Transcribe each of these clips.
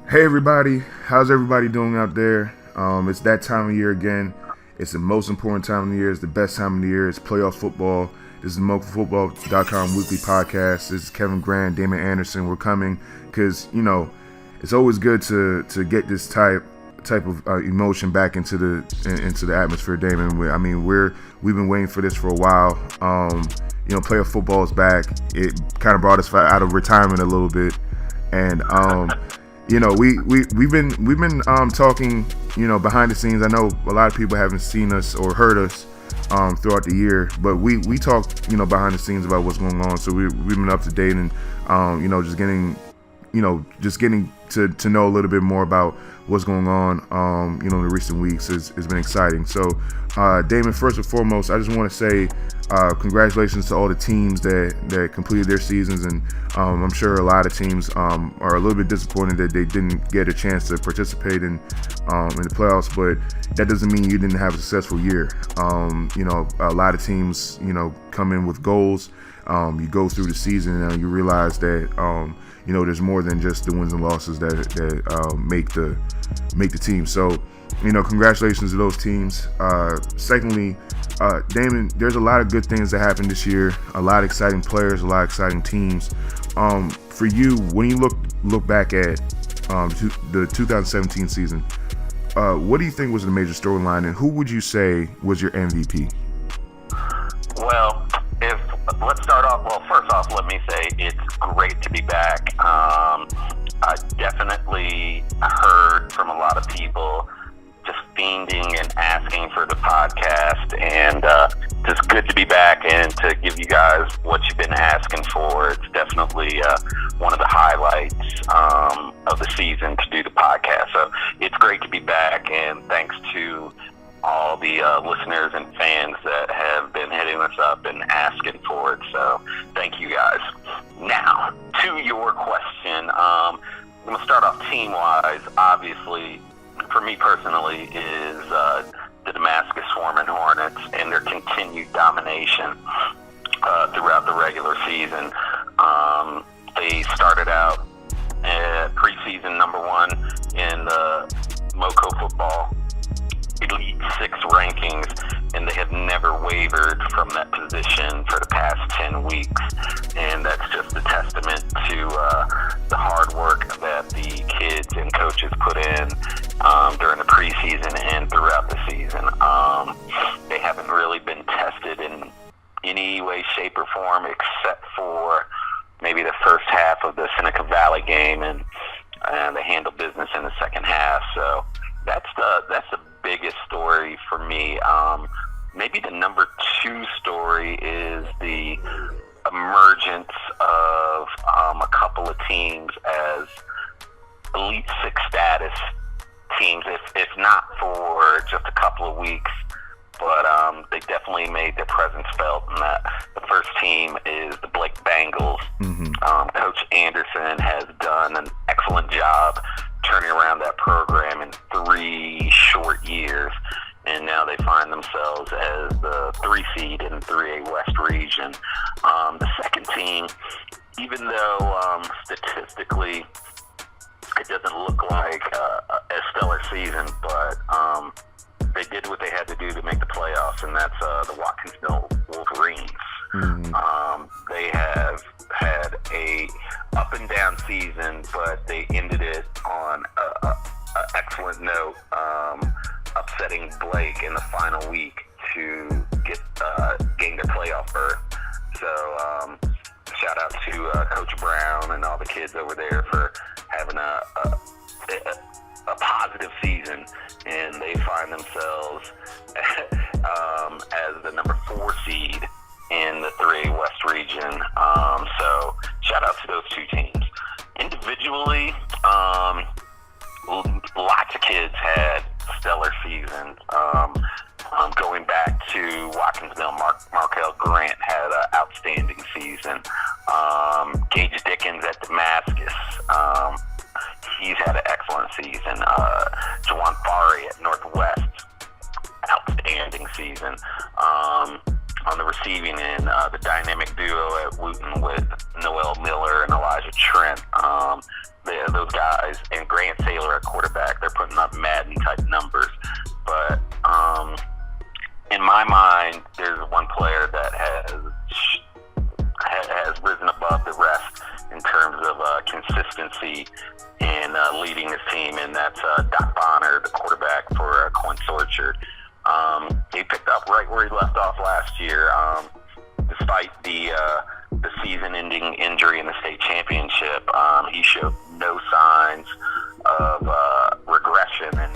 Hey everybody, how's everybody doing out there? It's that time of year again. It's the most important time of the year. It's the best time of the year. It's playoff football. This is the MochaFootball.com weekly podcast. This is Kevin Grant, Damon Anderson. We're coming because it's always good to get this type of emotion back into the atmosphere. Damon, we've been waiting for this for a while. Playoff football is back. It kind of brought us out of retirement a little bit, and we've been talking, behind the scenes. I know a lot of people haven't seen us or heard us throughout the year, but we talked, behind the scenes about what's going on. So we've been up to date and just getting to know a little bit more about what's going on, in the recent weeks has been exciting. So, Damon, first and foremost, I just want to say congratulations to all the teams that completed their seasons, and I'm sure a lot of teams are a little bit disappointed that they didn't get a chance to participate in the playoffs, but that doesn't mean you didn't have a successful year. A lot of teams, come in with goals. You go through the season and you realize that there's more than just the wins and losses that make the team. So, congratulations to those teams. Secondly, Damon, there's a lot of good things that happened this year. A lot of exciting players, a lot of exciting teams. For you, when you look back at the 2017 season, what do you think was the major storyline, and who would you say was your MVP? Well, let's start off. Well, first off, let me say it's great to be back. I definitely heard from a lot of people just fiending and asking for the podcast, and just good to be back and to give you guys what you've been asking for. It's definitely one of the highlights of the season to do the podcast. So it's great to be back, and thanks to all the listeners and fans that have been hitting us up and asking for it. So thank you guys. Now, to your question, I'm going to start off team-wise. Obviously, for me personally, is the Damascus Swarming Hornets and their continued domination throughout the regular season. They started out preseason number one in the Moco Football Elite Six rankings, and they have never wavered from that position for the past 10 weeks. And that's just a testament to the hard work that the kids and coaches put in during the preseason and throughout the season. They haven't really been tested in any way, shape, or form except for maybe the first half of the Seneca Valley game, and they handled business in the second half. So that's the biggest story for me. Maybe the number two story is the emergence of a couple of teams as Elite Six status teams, if not for just a couple of weeks, but they definitely made their presence felt. And that the first team is the Blake Bengals. Mm-hmm. Coach Anderson has done an excellent job turning around that program in 3 short years, and now they find themselves as the 3 seed in the 3A West region. The second team, even though statistically it doesn't look like a stellar season, but they did what they had to do to make the playoffs, and that's the Watkinsville Wolverines. Mm-hmm. They have had a up and down season, but they ended it on an excellent note, upsetting Blake in the final week to gain their playoff berth. So shout out to Coach Brown and all the kids over there for having a positive season, and they find themselves as the number 4 seed in the 3A West region. So shout out to those two teams. Individually, lots of kids had stellar seasons. Going back to Watkinsville, Markel Grant had an outstanding season. Gage Dickens at Damascus, he's had an excellent season. Jawan Fari at Northwest, outstanding season. On the receiving end, the dynamic duo at Wooten with Noel Miller and Elijah Trent, the those guys, and Grant Saylor at quarterback, they're putting up Madden-type numbers. But in my mind, there's one player that has risen above the rest in terms of consistency and leading his team, and that's Doc Bonner, the quarterback for Quince Orchard. He picked up right where he left off last year, despite the season-ending injury in the state championship. He showed no signs of regression, and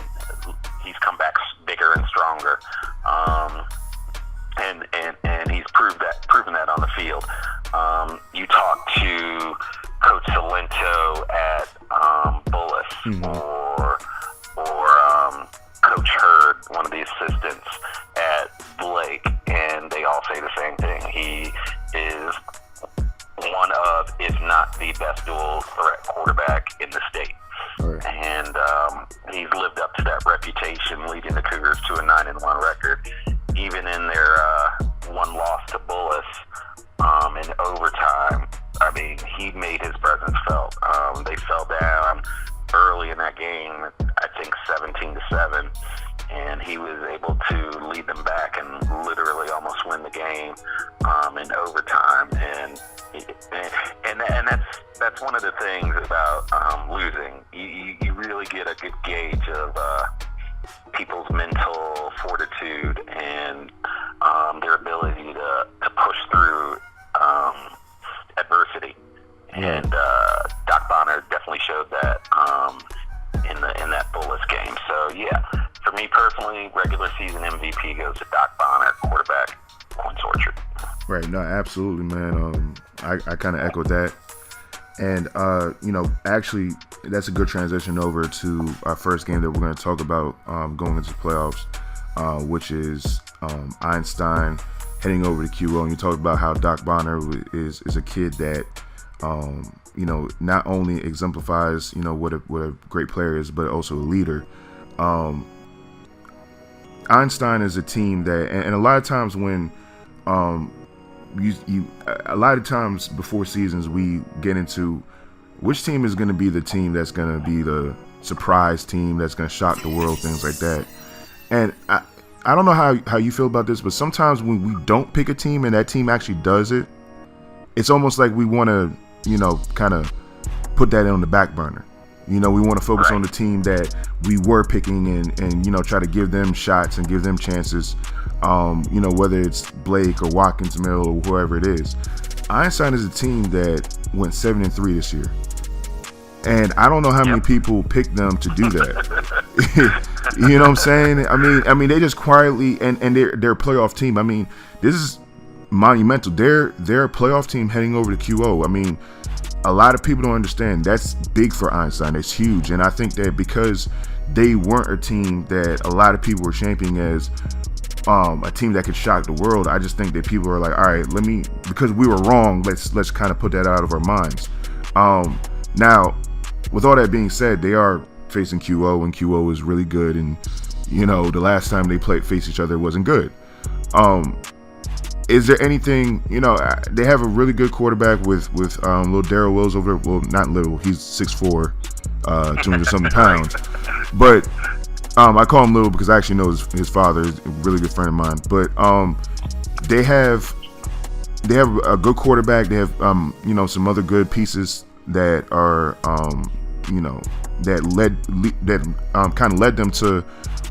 he's come back bigger and stronger. And he's proven that on the field. You talk to Coach Salento at Bullis, or Coach Hurd, one of the assistants at Blake, and they all say the same thing. He is one of, if not the best dual threat quarterback in the state. Right. And he's lived up to that reputation, leading the Cougars to a 9-1 record. Even in their one loss to Bullis in overtime, I mean, he made his presence felt. They fell down early in that game, I think 17-7, and he was able to lead them back and literally almost win the game in overtime. And that's one of the things about losing. You really get a good gauge of people's mental fortitude and their ability to push through adversity. And Doc Bonner definitely showed that in that Bullis game. So yeah, for me personally, regular season MVP goes to Doc Bonner, quarterback, Quince Orchard. Right. No, absolutely, man. I kind of echo that. And, actually, that's a good transition over to our first game that we're going to talk about going into the playoffs, which is Einstein heading over to QO. And you talked about how Doc Bonner is a kid that, not only exemplifies, what a great player is, but also a leader. Einstein is a team that, and a lot of times when a lot of times before seasons we get into which team is going to be the team that's going to be the surprise team that's going to shock the world, things like that. And I don't know how you feel about this, but sometimes when we don't pick a team and that team actually does it, it's almost like we want to, kind of put that on the back burner. We want to focus on the team that we were picking and try to give them shots and give them chances, whether it's Blake or Watkins Mill or whoever it is. Einstein is a team that went 7-3 this year. And I don't know how many people picked them to do that. You know what I'm saying? I mean, they just quietly, and they're a playoff team. I mean, this is monumental. They're a playoff team heading over to QO. I mean, a lot of people don't understand that's big for Einstein. It's huge. And I think that because they weren't a team that a lot of people were championing as a team that could shock the world, I just think that people are like, all right, because we were wrong, let's kind of put that out of our minds. Now, with all that being said, they are facing QO, and QO is really good. And, the last time they faced each other wasn't good. Is there anything, they have a really good quarterback with little Darrell Wills over there. Well, not little, he's 6'4", 200-something pounds. But I call him little because I actually know his father is a really good friend of mine. But they have a good quarterback. They have, some other good pieces that are, that kind of led them to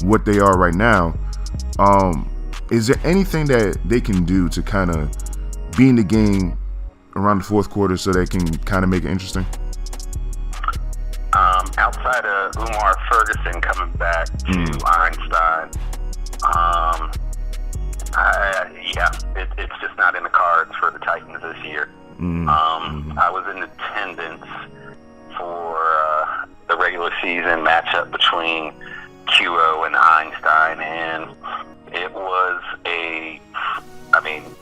what they are right now. Is there anything that they can do to kind of be in the game around the fourth quarter so they can kind of make it interesting? Outside of Umar Ferguson coming back to Einstein, it's just not in the cards for the Titans this year. I was in attendance for the regular season matchup between QO and Einstein, and it was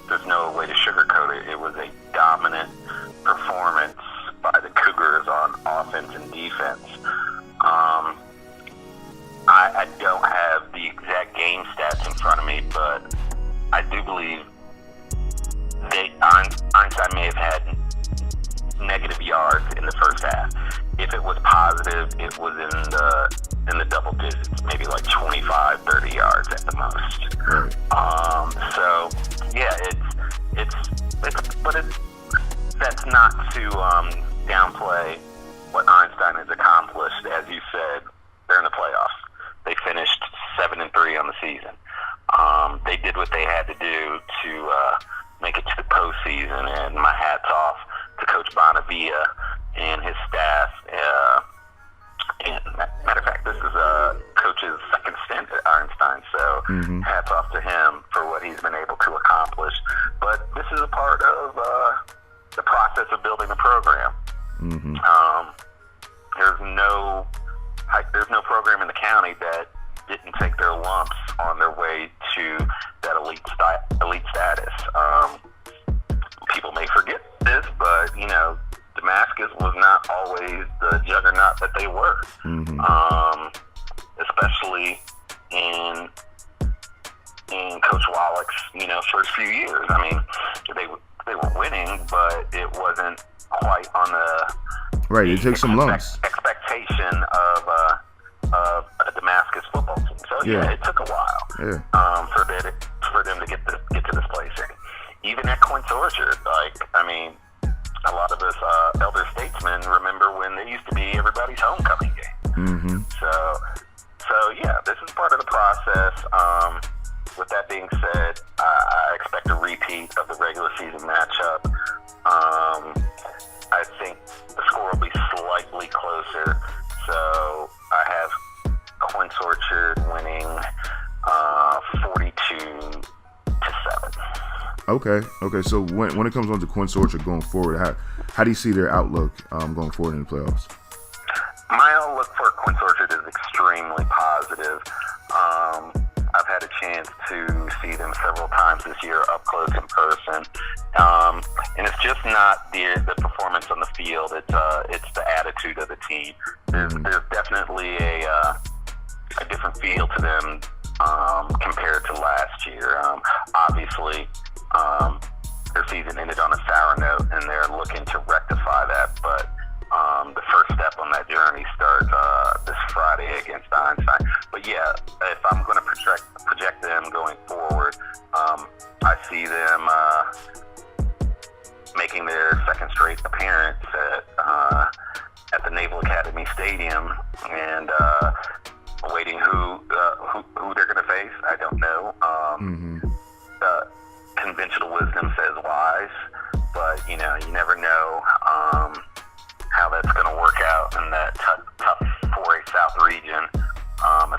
there's no way to sugarcoat it. It was a dominant performance by the Cougars on offense and defense. I don't have the exact game stats in front of me, but I do believe Einstein may have had if it was positive, it was in the double digits, maybe like 25, 30 yards at the most. Right. So yeah, that's not to downplay what Einstein has accomplished. As you said, they're in the playoffs. They finished 7-3 on the season. They did what they had to do to make it to the postseason, and my hat's off to Coach Bonavia and his staff. And matter of fact, this is Coach's second stint at Einstein, so hats off to him for what he's been able to accomplish. But this is a part of the process of building a program. There's no program in the county that didn't take their lumps on their way to that elite status. People may forget this, but Damascus was not always the juggernaut that they were, especially in Coach Wallach's first few years. I mean, they were winning, but it wasn't quite on the right. It took some lumps. Expectation of a Damascus football team. So yeah, it took a while for them to get to this place. Even at Quince Orchard, a lot of us elder statesmen remember when they used to be everybody's homecoming game. So yeah, this is part of the process. With that being said, I expect a repeat of the regular season matchup. I think the score will be slightly closer. So I have Quince Orchard winning 42-7. Okay. So when it comes on to Quince Orchard going forward, how do you see their outlook going forward in the playoffs? My outlook for Quince Orchard is extremely positive. I've had a chance to see them several times this year up close in person, and it's just not the performance on the field. It's the attitude of the team. There's definitely a different feel to them compared to last year. Obviously, their season ended on a sour note, and they're looking to rectify that. But the first step on that journey starts this Friday against Einstein. But yeah, if I'm going to project them going forward, I see them making their second straight appearance at the Naval Academy Stadium, and awaiting who they're going to face. I don't know. Conventional wisdom says wise, but you never know how that's going to work out in that tough 4A South region,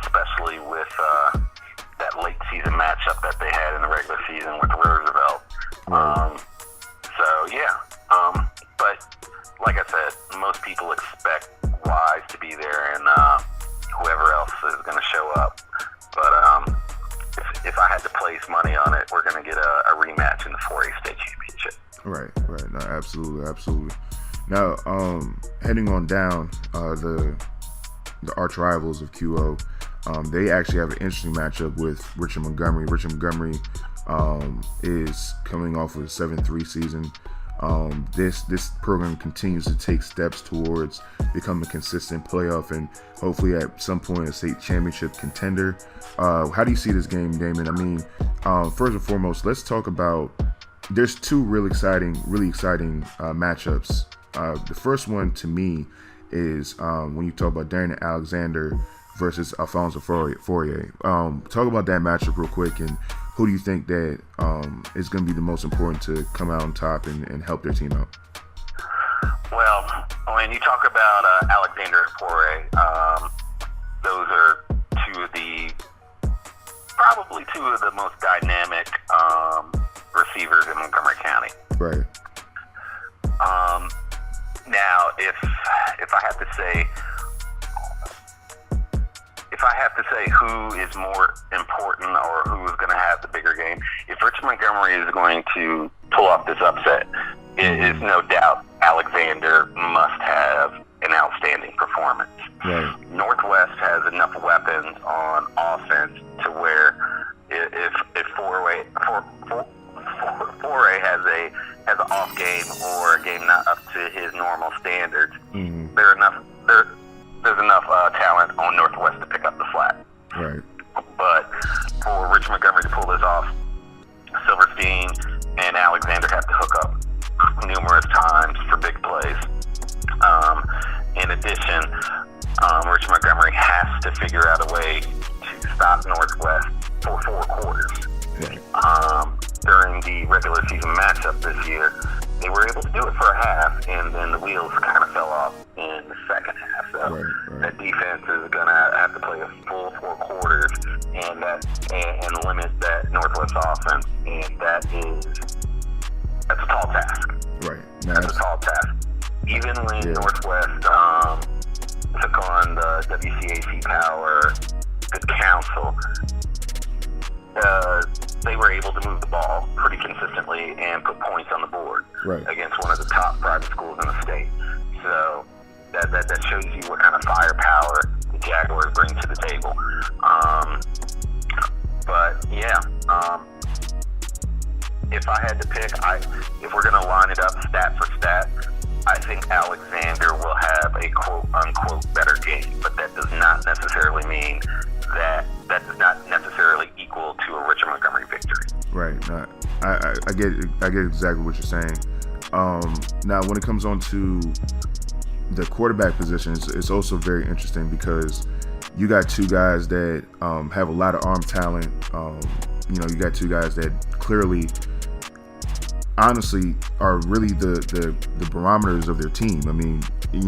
especially with that late season matchup that they had in the regular season with Roosevelt. But like I said, most people expect Wise to be there and whoever else is going to show up. But if I had to place money on it, we're going to get a rematch in the 4A state championship. Right. No, absolutely. Now, heading on down, the arch rivals of QO, they actually have an interesting matchup with Richard Montgomery. Richard Montgomery is coming off of a 7-3 season. This program continues to take steps towards becoming a consistent playoff and hopefully at some point a state championship contender. How do you see this game, Damon? I mean, first and foremost, let's talk about. There's two really exciting matchups. The first one to me is when you talk about Darren Alexander versus Alfonso Fourier. Talk about that matchup real quick, and who do you think that is going to be the most important to come out on top and help their team out? Well, when you talk about Alexander and Fourier, those are probably two of the most dynamic receivers in Montgomery County. Right. Now, if I have to say who is more important or who is going to have the bigger game, if Richard Montgomery is going to pull off this upset, it is no doubt Alexander must have an outstanding performance. Right. Northwest has enough weapons on offense to where if Foray has an off game or a game not up to his normal standards, there are enough there's enough talent on Northwest to pick up the slack. Right. But for Rich Montgomery to pull this off, Silverstein and Alexander have to hook up numerous times for big plays. In addition, Rich Montgomery has to figure out a way to stop Northwest for 4 quarters. Right. During the regular season matchup this year, they were able to do it for a half, and then the wheels kind of fell off in the second half. So that defense is going to have to play a full 4 quarters and limit that Northwest offense, and that's a tall task. Right. That's a tall task. Even when Northwest took on the WCAC Power, good counsel, they were able to move the ball pretty consistently and put points on the board against one of the top private schools in the state. So that shows you what kind of firepower the Jaguars bring to the table. If I had to pick, if we're going to line it up stat for stat, I think Alexander will have a quote-unquote better game, but that does not necessarily mean that does not necessarily equal to a Richard Montgomery victory. Right. No, I get exactly what you're saying. Now, when it comes on to the quarterback position, it's also very interesting because you got 2 guys that have a lot of arm talent. You got 2 guys that clearly, honestly, are really the barometers of their team. I mean,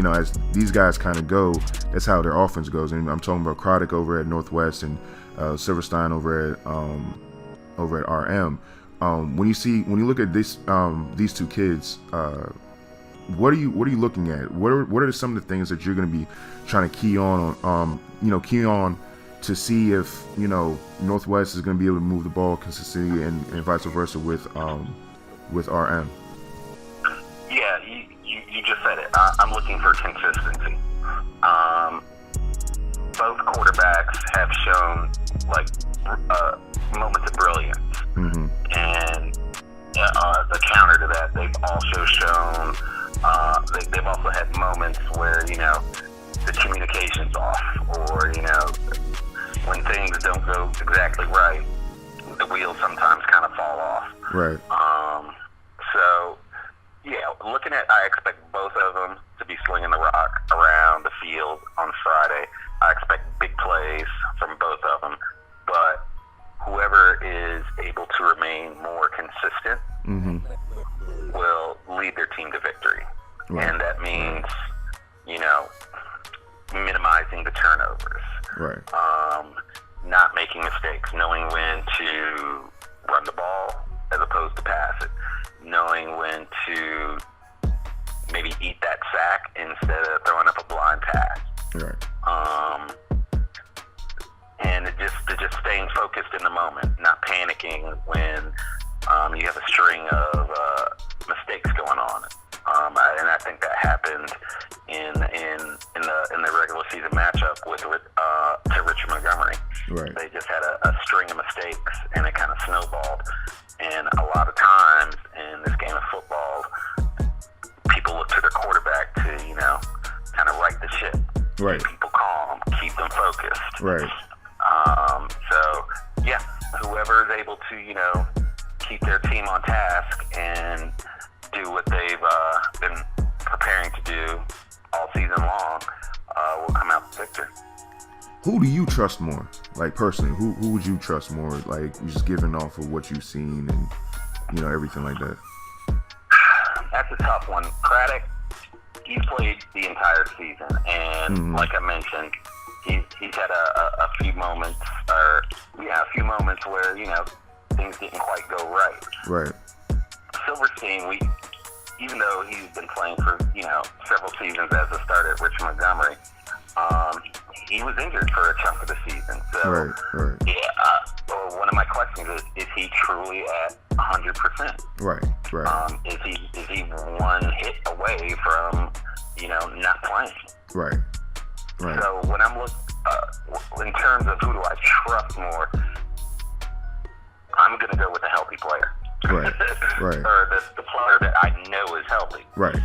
as these guys kind of go, that's how their offense goes. And I'm talking about Craddock over at Northwest and Silverstein over at RM. When you look at these 2 kids, what are you looking at? What are some of the things that you're going to be trying to key on to see if Northwest is going to be able to move the ball consistently and vice versa with RM? Yeah, you just said it. I'm looking for consistency. Both quarterbacks have shown moments of brilliance, and the counter to that, they've also shown they've also had moments where the communication's off, or when things don't go exactly right, the wheels sometimes kind of fall off. Right. So, looking at, I expect both of them to be slinging the rock around the field on Friday. I expect big plays from both of them, but whoever is able to remain more consistent will lead their team to victory. Right. And that means, minimizing the turnovers. Right. Not making mistakes, knowing when to run the ball as opposed to pass it, knowing when to maybe eat that sack instead of throwing up a blind pass. Right. And just staying focused in the moment, not panicking when you have a string of mistakes going on. And I think that happened in the regular season matchup to Richard Montgomery. Right. They just had a string of mistakes, and it kind of snowballed. And a lot of times in this game of football, people look to their quarterback to kind of right the ship. Right. Keep people calm, keep them focused. Right. Whoever is able to keep their team on task and do what they've been preparing to do all season long will come out the victor. Who do you trust more? Like, personally, who would you trust more? Like, just giving off of what you've seen and everything like that. That's a tough one. Craddock, he's played the entire season, and like I mentioned, he's had a few moments, where things didn't quite go right. Right. Silverstein, even though he's been playing for several seasons as a starter at Richard Montgomery, he was injured for a chunk of the season. So right. One of my questions is he truly at 100%? Right. Is he one hit away from not playing? Right. So when I'm in terms of who do I trust more, I'm going to go with a healthy player. Right. Or the player that I know is healthy. Right.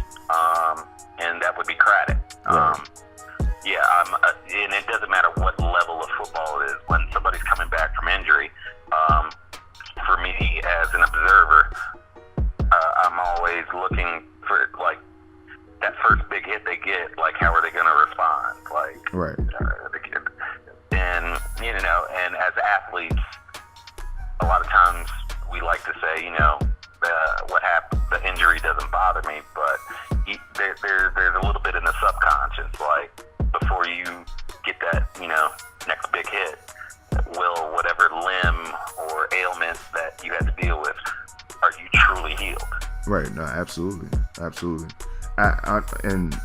And that would be Craddock. Right. there's a little bit in the subconscious, like before you get that, next big hit, will whatever limb or ailment that you had to deal with, are you truly healed? Right. No, absolutely. And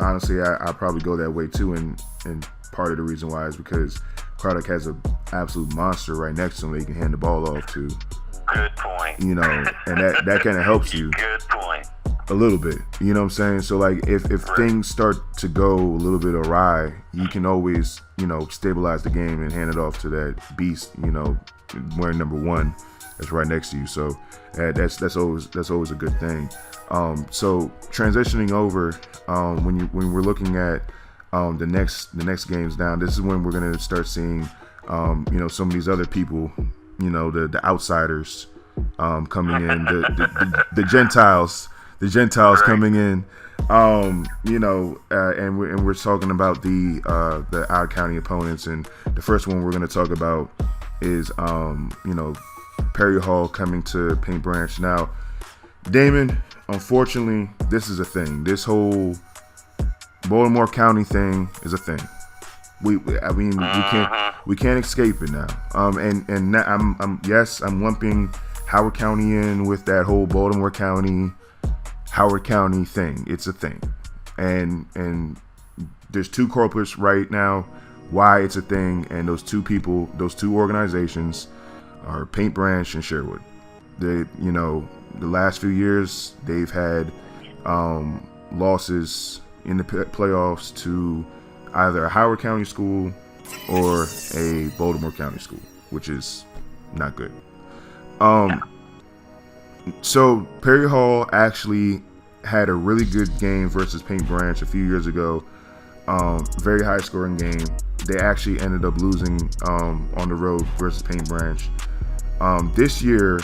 honestly, I probably go that way too, and part of the reason why is because Craddock has an absolute monster right next to him that he can hand the ball off to. Good point. And that kind of helps you. Good point. A little bit. You know what I'm saying? So, like, if Right. things start to go a little bit awry, you can always, stabilize the game and hand it off to that beast, wearing number 1 that's right next to you. So, that's always a good thing. So transitioning over, when we're looking at the next games down, this is when we're gonna start seeing some of these other people, the outsiders coming in, the Gentiles Right. coming in, and we're talking about the out of county opponents, and the first one we're gonna talk about is Perry Hall coming to Paint Branch. Now, Damon, unfortunately, this is a thing. This whole Baltimore County thing is a thing. We can't escape it now. And now I'm lumping Howard County in with that whole Baltimore County, Howard County thing. It's a thing, and there's 2 corporates right now. Why it's a thing, and those 2 people, those 2 organizations, are Paint Branch and Sherwood. They, the last few years, they've had losses in the playoffs to either a Howard County school or a Baltimore County school, which is not good. So Perry Hall actually had a really good game versus Paint Branch a few years ago. Very high scoring game. They actually ended up losing on the road versus Paint Branch. This year,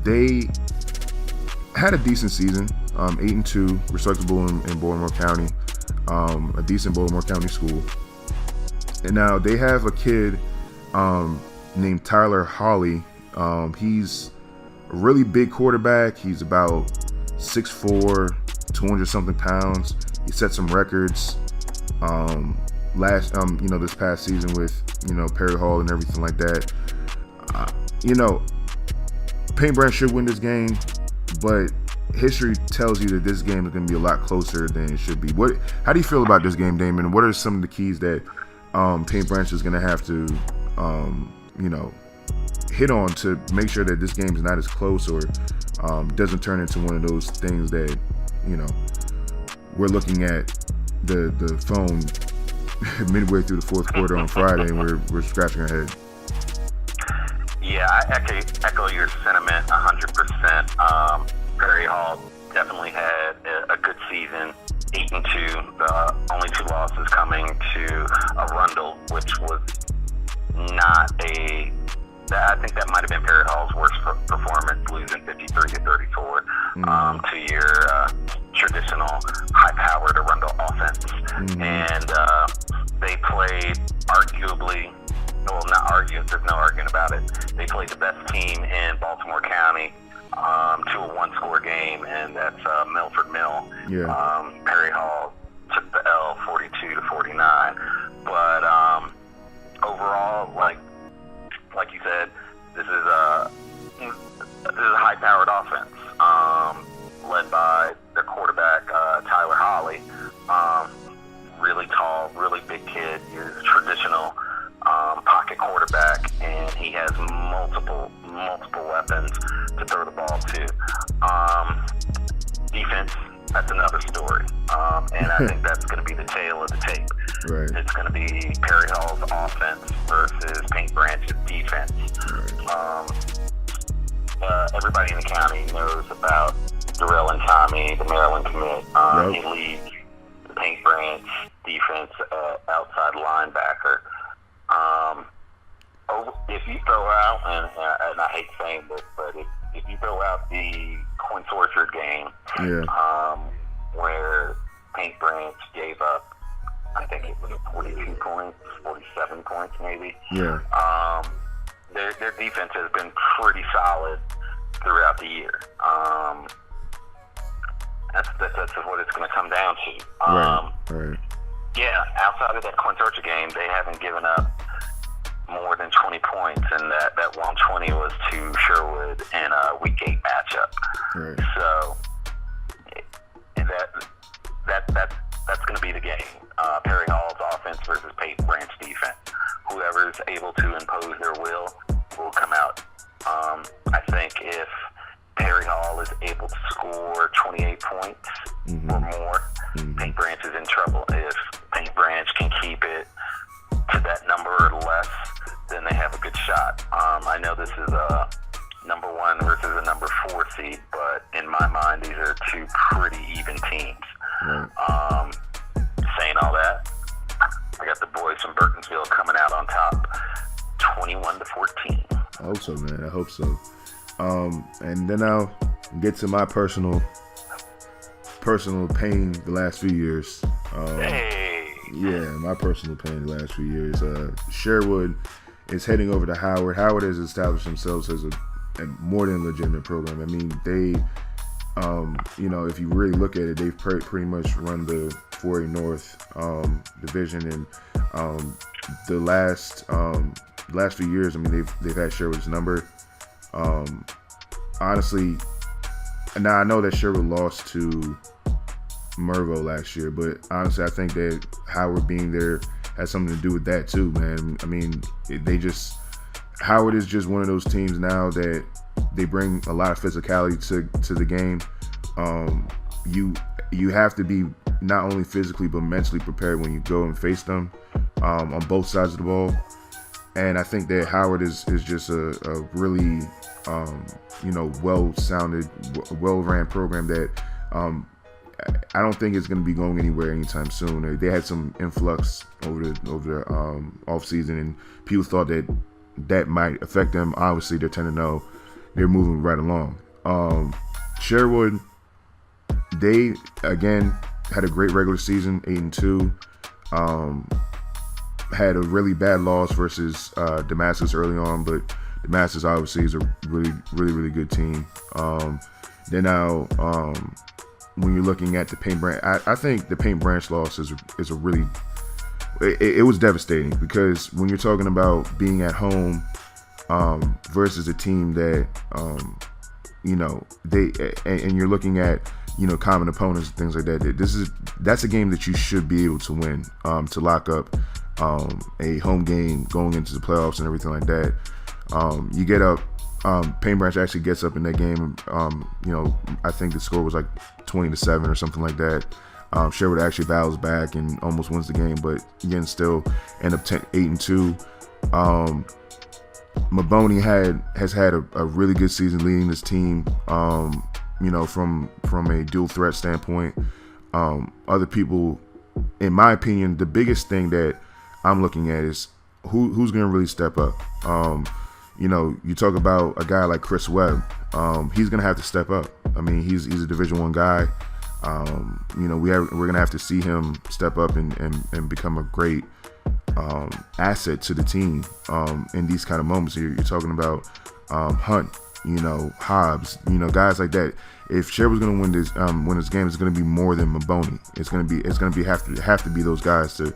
they had a decent season, 8-2, respectable in Baltimore County, a decent Baltimore County school. And now they have a kid named Tyler Hawley. He's a really big quarterback. He's about 6'4", 200 something pounds. He set some records this past season with Perry Hall and everything like that. Paint Branch should win this game, but history tells you that this game is going to be a lot closer than it should be. How do you feel about this game, Damon? What are some of the keys that Paint Branch is going to have to, hit on to make sure that this game is not as close or doesn't turn into one of those things that, we're looking at the phone midway through the 4th quarter on Friday and we're scratching our head. Yeah, I echo your sentiment 100%. Perry Hall definitely had a good season, 8-2. The only 2 losses coming to Arundel, which was not I think that might have been Perry Hall's worst performance, losing 53-34 to your traditional high-powered Arundel offense. Mm-hmm. And they played arguably, well, not argue, there's no arguing about it. They played the best team in Baltimore County to a 1-score game, and that's Milford Mill. Yeah. Perry Hall took the L 42-49. But overall, like you said, this is a high-powered offense led by their quarterback, Tyler Hawley. Really tall, really big kid. He's a traditional pocket quarterback, and he has multiple weapons to throw the ball to. Defense, that's another story. And I think that's going to be the tail of the tape. Right. It's going to be Perry Hall's offense versus Paint Branch's defense. Right. Everybody in the county knows about Darrell and Tommy, the Maryland commit. Yep. He leads the Paint Branch defense outside linebacker. If you throw out, and I hate saying this, but if you throw out the Quince Orchard game, where Paint Branch gave up, I think it was 42 points, 47 points maybe. Yeah. Their defense has been pretty solid throughout the year. That's what it's going to come down to. Right. Yeah, outside of that Clint Archer game, they haven't given up more than 20 points, and that 120 was to Sherwood in a Week 8 matchup. Right. So that's going to be the game. Perry Hall's offense versus Peyton Branch defense. Whoever's able to impose their will come out. I think if Perry Hall is able to score 28 points or more, Paint Branch is in trouble. If Paint Branch can keep it to that number or less, then they have a good shot. I know this is a number 1 versus a number 4 seed, but in my mind, these are two pretty even teams. Right. Saying all that, I got the boys from Burtonsville coming out on top, 21-14. I hope so, man. I hope so. And then I'll get to my personal pain the last few years. Yeah, my personal pain the last few years. Sherwood is heading over to Howard. Howard has established themselves as a more than legitimate program. I mean, they, if you really look at it, they've pretty much run the 4A North division, and the last few years, I mean, they've had Sherwood's number. Honestly, now I know that Sherwood lost to Mervo last year, but honestly, I think that Howard being there has something to do with that too, man. I mean, Howard is just one of those teams now that they bring a lot of physicality to the game. You have to be not only physically but mentally prepared when you go and face them on both sides of the ball. And I think that Howard is just a really well-sounded, well-ran program that I don't think it's going to be going anywhere anytime soon. They had some influx over the off season, and people thought that might affect them. Obviously, they're 10-0. They're moving right along. Sherwood, they again had a great regular season, 8-2. Had a really bad loss versus Damascus early on, but Damascus obviously is a really good team. Then now, when you're looking at the Paint Branch, I think the Paint Branch loss is a really, it was devastating, because when you're talking about being at home versus a team that and you're looking at common opponents and things like that. That's a game that you should be able to win, to lock up a home game going into the playoffs and everything like that. You get up. Paint Branch actually gets up in that game. I think the score was like 20-7 or something like that. Sherwood actually battles back and almost wins the game, but again, still end up 8-2. Maboni has had a really good season leading this team. From a dual threat standpoint. Other people, in my opinion, the biggest thing that I'm looking at is who's going to really step up. You talk about a guy like Chris Webb. He's going to have to step up. I mean, he's a Division I guy. We're going to have to see him step up and become a great asset to the team in these kind of moments. You're talking about Hunt, Hobbs, guys like that. If Sherwood's going to win this game, it's going to be more than Maboni. It's going to have to be those guys to,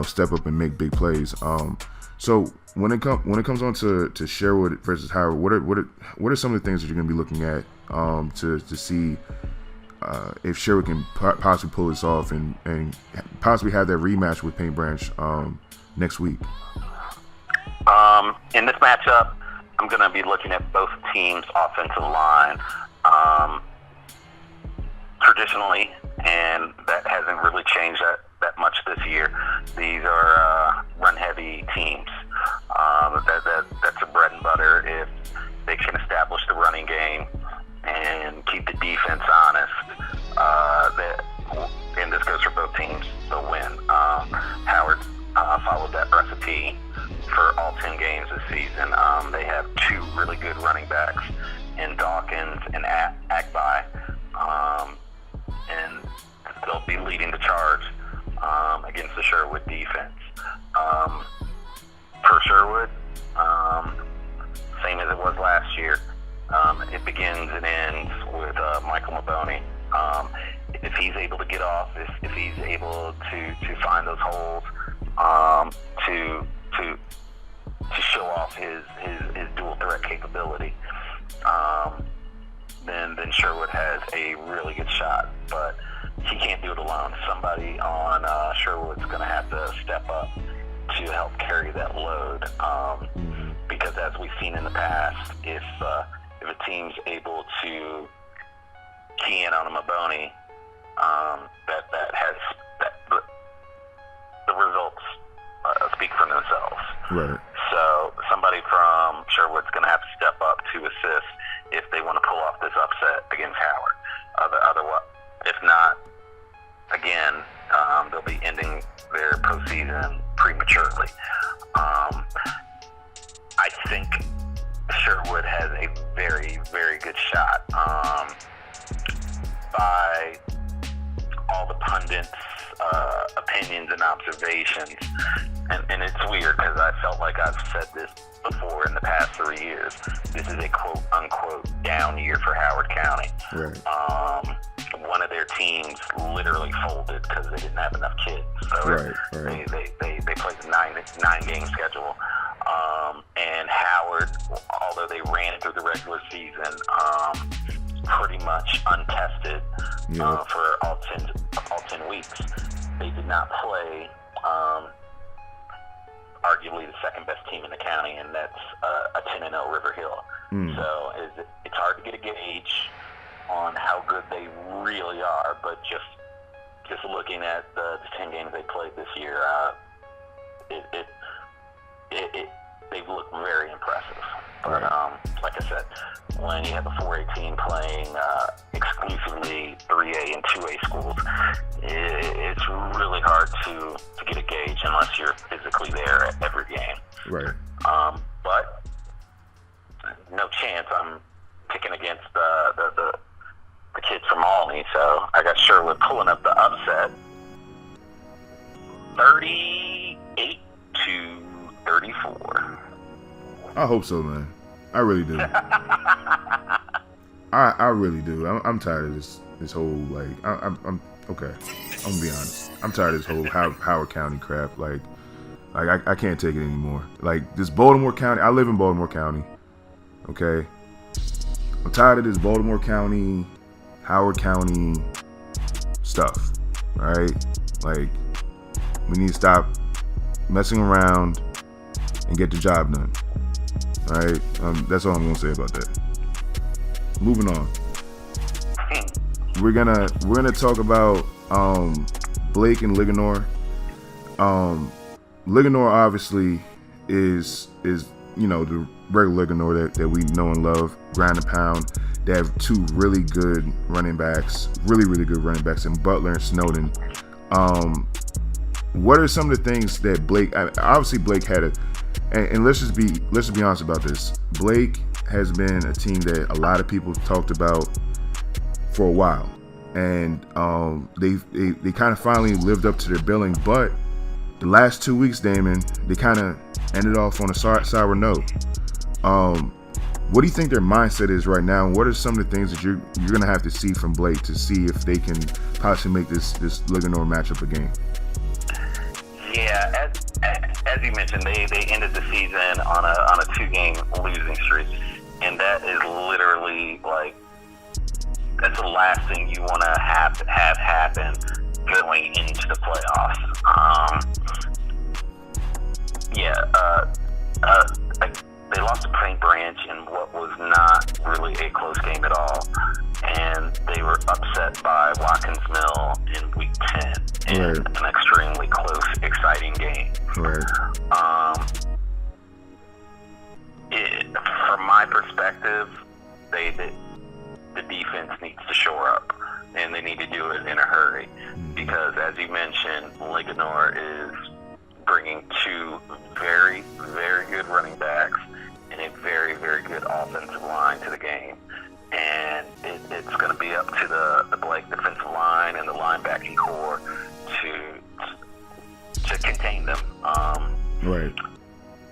step up and make big plays. So when it comes on to Sherwood versus Howard, what are some of the things that you're going to be looking at to see if Sherwood can possibly pull this off and possibly have that rematch with Paint Branch next week? In this matchup, I'm going to be looking at both teams' offensive line. Traditionally, and that hasn't really changed that much this year, these are run-heavy teams. That's a bread and butter. If they can establish the running game and keep the defense honest, and this goes for both teams, they'll win. Howard followed that recipe for all 10 games this season. They have two really good running backs in Dawkins and Agbai, and they'll be leading the charge against the Sherwood defense. For Sherwood, same as it was last year, it begins and ends with Michael Maboni. to find those holes, to show off his dual threat capability, then Sherwood has a really good shot. But he can't do it alone. Somebody on Sherwood's going to have to step up to help carry that load, because as we've seen in the past, if a team's able to key in on a Maboni, the results speak for themselves. Right. So somebody from Sherwood's going to have to step up to assist if they want to pull off this upset against Howard. Otherwise, if not, again, they'll be ending their postseason prematurely. I think Sherwood has a very, very good shot. By all the pundits' opinions and observations, and it's weird because I felt like I've said this before in the past 3 years. This is a quote-unquote down year for Howard County. Right. One of their teams literally folded because they didn't have enough kids. So Right. they played a nine-game schedule. And Howard, although they ran through the regular season pretty much untested for all 10 weeks, they did not play arguably the second best team in the county, and that's a 10-0 River Hill. So it's hard to get a gauge on how good they really are, but just looking at the 10 games they played this year, they've looked very impressive. But like I said, when you have a 4A team playing exclusively 3A and 2A schools, it's really hard to get a gauge unless you're physically there at every game. Right. But no chance I'm picking against the kids from Albany, so I got Sherwood pulling up the upset, 38-34. I hope so, man. I really do. I really do. I'm tired of this whole, like, I'm okay. I'm gonna be honest. I'm tired of this whole Howard County crap. Like I can't take it anymore. Like, this Baltimore County. I live in Baltimore County. Okay. I'm tired of this Baltimore County, Howard County stuff. All right. Like, we need to stop messing around and get the job done. All right. That's all I'm gonna say about that. Moving on. We're gonna talk about Blake and Ligonor. Ligonor obviously is the regular Ligonor that we know and love, ground and pound. They have two really good running backs, really good running backs in Butler and Snowden. What are some of the things that Blake? Obviously, Blake had and let's just be honest about this. Blake has been a team that a lot of people talked about for a while, and they kind of finally lived up to their billing. But the last 2 weeks, Damon, they kind of ended off on a sour note. What do you think their mindset is right now, and what are some of the things that you're going to have to see from Blake to see if they can possibly make this Ligonor matchup a game? Yeah, as you mentioned, they ended the season on a 2-game losing streak, and that is literally like, that's the last thing you want to have happen going into the playoffs. They lost to St. Branch in what was not really a close game at all, and they were upset by Watkins Mill in Week 10 in an extremely close, exciting game. Right. From my perspective, the defense needs to shore up, and they need to do it in a hurry, because as you mentioned, Ligonor is bringing two very, very good running backs and a very, very good offensive line to the game, and it's going to be up to the Blake defensive line and the linebacking core to contain them. Right.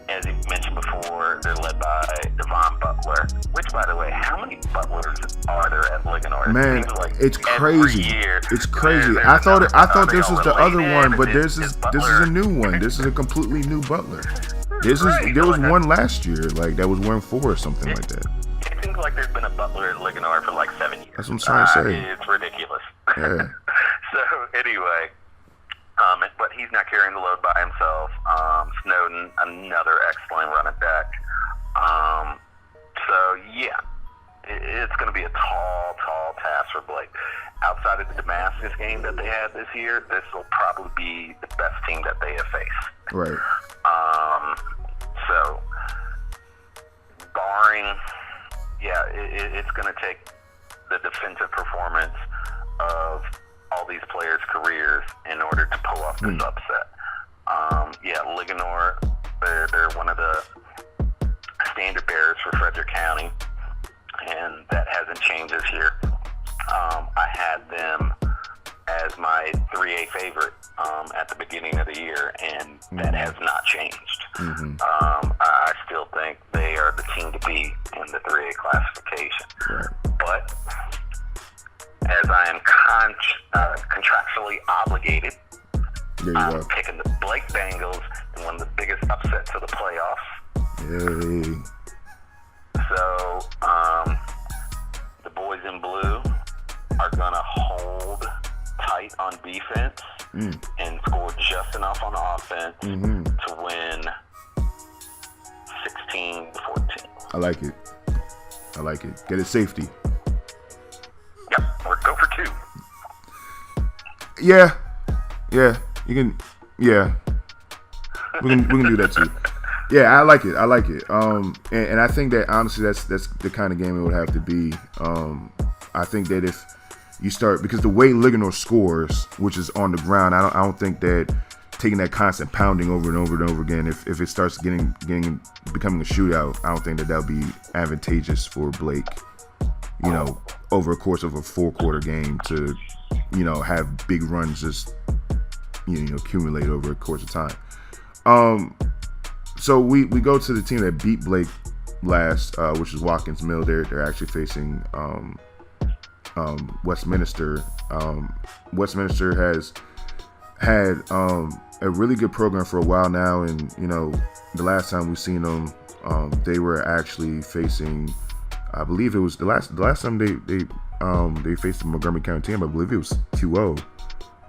As you mentioned before, they're led by Devon Butler, which, by the way, how many Butlers are there at Ligonor? Ligonor. Man, it seems like it's crazy. Year, It's crazy. there's I thought another this was the Butler other Lane one, in, but and this is a new one. This is a completely new Butler. There was one last year like that was wearing 4 or something like that. It seems like there's been a Butler at Ligonor for like 7 years. That's what I'm trying to say. It's ridiculous. Yeah. So anyway, but he's not carrying the load by himself. Snowden, another excellent running back. So yeah, it's going to be a tall task for Blake. Outside of the Damascus game that they had this year, this will probably be the best team that they have faced. Right. So barring, it's going to take the defensive performance of all these players' careers in order to pull off this upset. Ligonor, they're one of the standard bearers for Frederick County, and that hasn't changed this year. I had them as my 3A favorite at the beginning of the year, and that has not changed. I still think they are the team to beat in the 3A classification. Right. But as I am contractually obligated, I'm picking the Blake Bengals in one of the biggest upsets of the playoffs. Yay. So, the boys in blue are going to hold tight on defense and score just enough on offense to win 16-14. I like it. Get it safety. Yep, or go for 2. Yeah. You can. Yeah. We can do that too. Yeah, I like it. And I think that honestly, that's the kind of game it would have to be. I think that if you start, because the way Ligonor scores, which is on the ground, I don't think that taking that constant pounding over and over and over again, if it starts becoming a shootout, I don't think that would be advantageous for Blake. Over a course of a 4-quarter game to, have big runs just, accumulate over a course of time. So we go to the team that beat Blake last, which is Watkins Mill. They're actually facing Westminster. Westminster has had a really good program for a while now, and the last time we've seen them, they were actually facing, I believe it was the last time they faced the Montgomery County team. I believe it was QO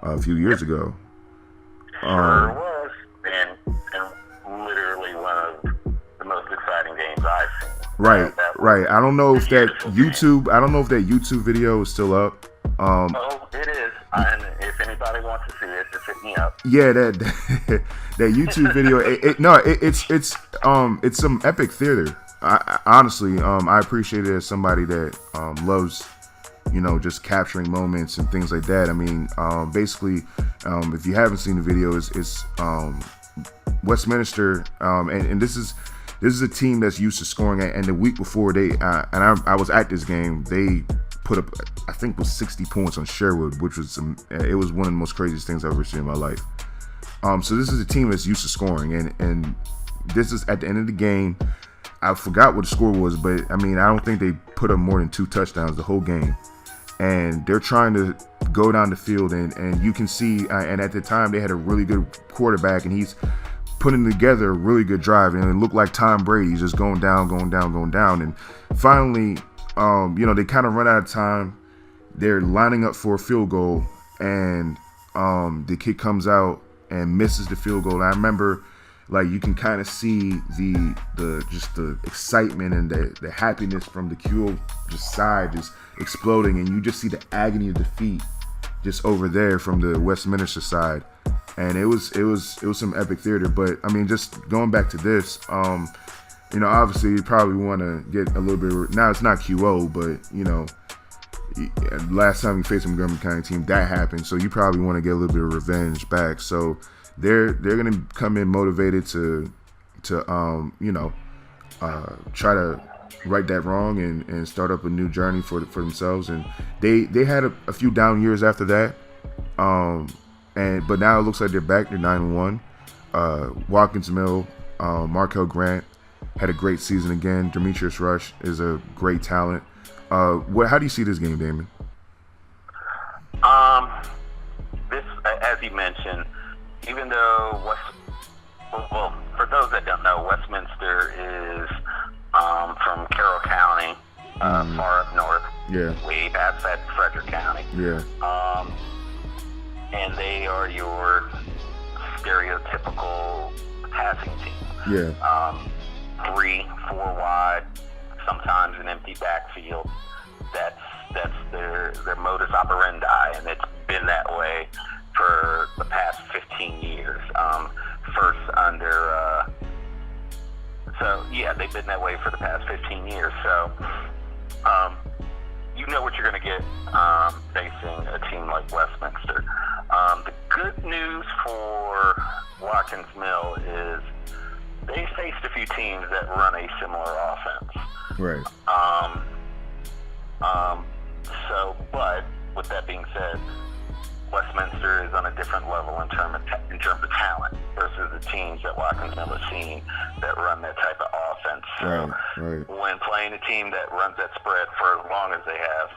a few years ago. Sure was, and literally one of the most exciting games I've seen. Right. I don't know if that YouTube video is still up. It is. And if anybody wants to see it, just hit me up. Yeah, that YouTube video. It's some epic theater. I honestly, I appreciate it as somebody that loves, just capturing moments and things like that. I mean, basically, if you haven't seen the video, it's Westminster, and this is a team that's used to scoring. And the week before I was at this game, they put up, I think it was 60 points on Sherwood, which was it was one of the most craziest things I've ever seen in my life. So this is a team that's used to scoring, and this is at the end of the game. I forgot what the score was, but I mean, I don't think they put up more than 2 touchdowns the whole game. And they're trying to go down the field, and you can see, and at the time they had a really good quarterback, and he's putting together a really good drive, and it looked like Tom Brady's just going down. And finally, they kind of run out of time. They're lining up for a field goal, and the kid comes out and misses the field goal. And I remember, like, you can kind of see the excitement and the happiness from the QO side just exploding, and you just see the agony of defeat just over there from the Westminster side. And it was some epic theater. But I mean, just going back to this, obviously you probably want to get a little bit. Now it's not QO, but last time we faced the Montgomery County team, that happened. So you probably want to get a little bit of revenge back. So they're gonna come in motivated to try to right that wrong and start up a new journey for themselves. And they had a few down years after that. But now it looks like they're back. They're 9-1. Watkins Mill, Markel Grant had a great season again. Demetrius Rush is a great talent. How do you see this game, Damon? This, as you mentioned, even though well, for those that don't know, Westminster is from Carroll County, far up north. Yeah. Way past that Frederick County. Yeah. And they are your stereotypical passing team. Yeah. 3-4 wide, sometimes an empty backfield. That's their modus operandi, and it's been that way for the past 15 years. First under, they've been that way for the past 15 years. So, you know what you're going to get facing a team like Westminster. The good news for Watkins Mill is they faced a few teams that run a similar offense. Right. But with that being said, Westminster is on a different level in terms of talent versus the teams that Watkins Mill has seen that run that type of offense. So right. When playing a team that runs that spread for as long as they have,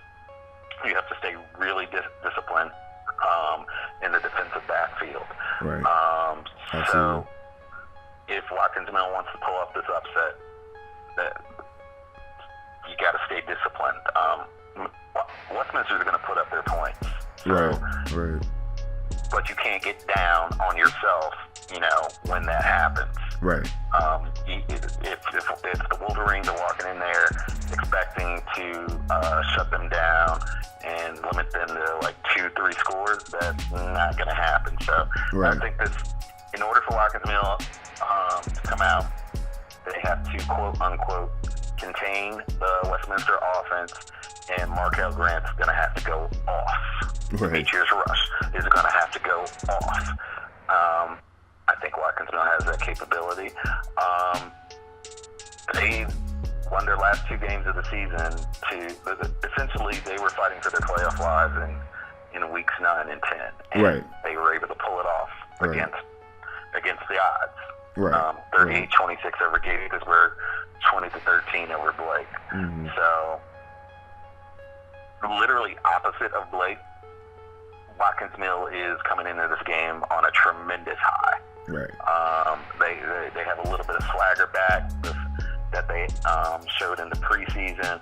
you have to stay really disciplined in the defensive backfield. Right. So if Watkins Mill wants to pull off this upset, you got to stay disciplined. Westminster is going to put up their points. So, right. But you can't get down on yourself, when that happens. Right. If the Wolverines are walking in there expecting to shut them down and limit them to like 2-3 scores, that's not going to happen. So I think in order for Watkins Mill to come out, they have to quote unquote contain the Westminster offense, and Markel Grant's going to have to go off. Right. Demetrius Rush is going to have to go off. I think Watkins Mill has that capability. They won their last 2 games of the season essentially they were fighting for their playoff lives in weeks 9 and 10. And they were able to pull it off against the odds. Right. 38-26 over Gettysburg, 20-13 over Blake. Mm-hmm. So literally opposite of Blake, Watkins Mill is coming into this game on a tremendous high. Right. They have a little bit of swagger back that they showed in the preseason.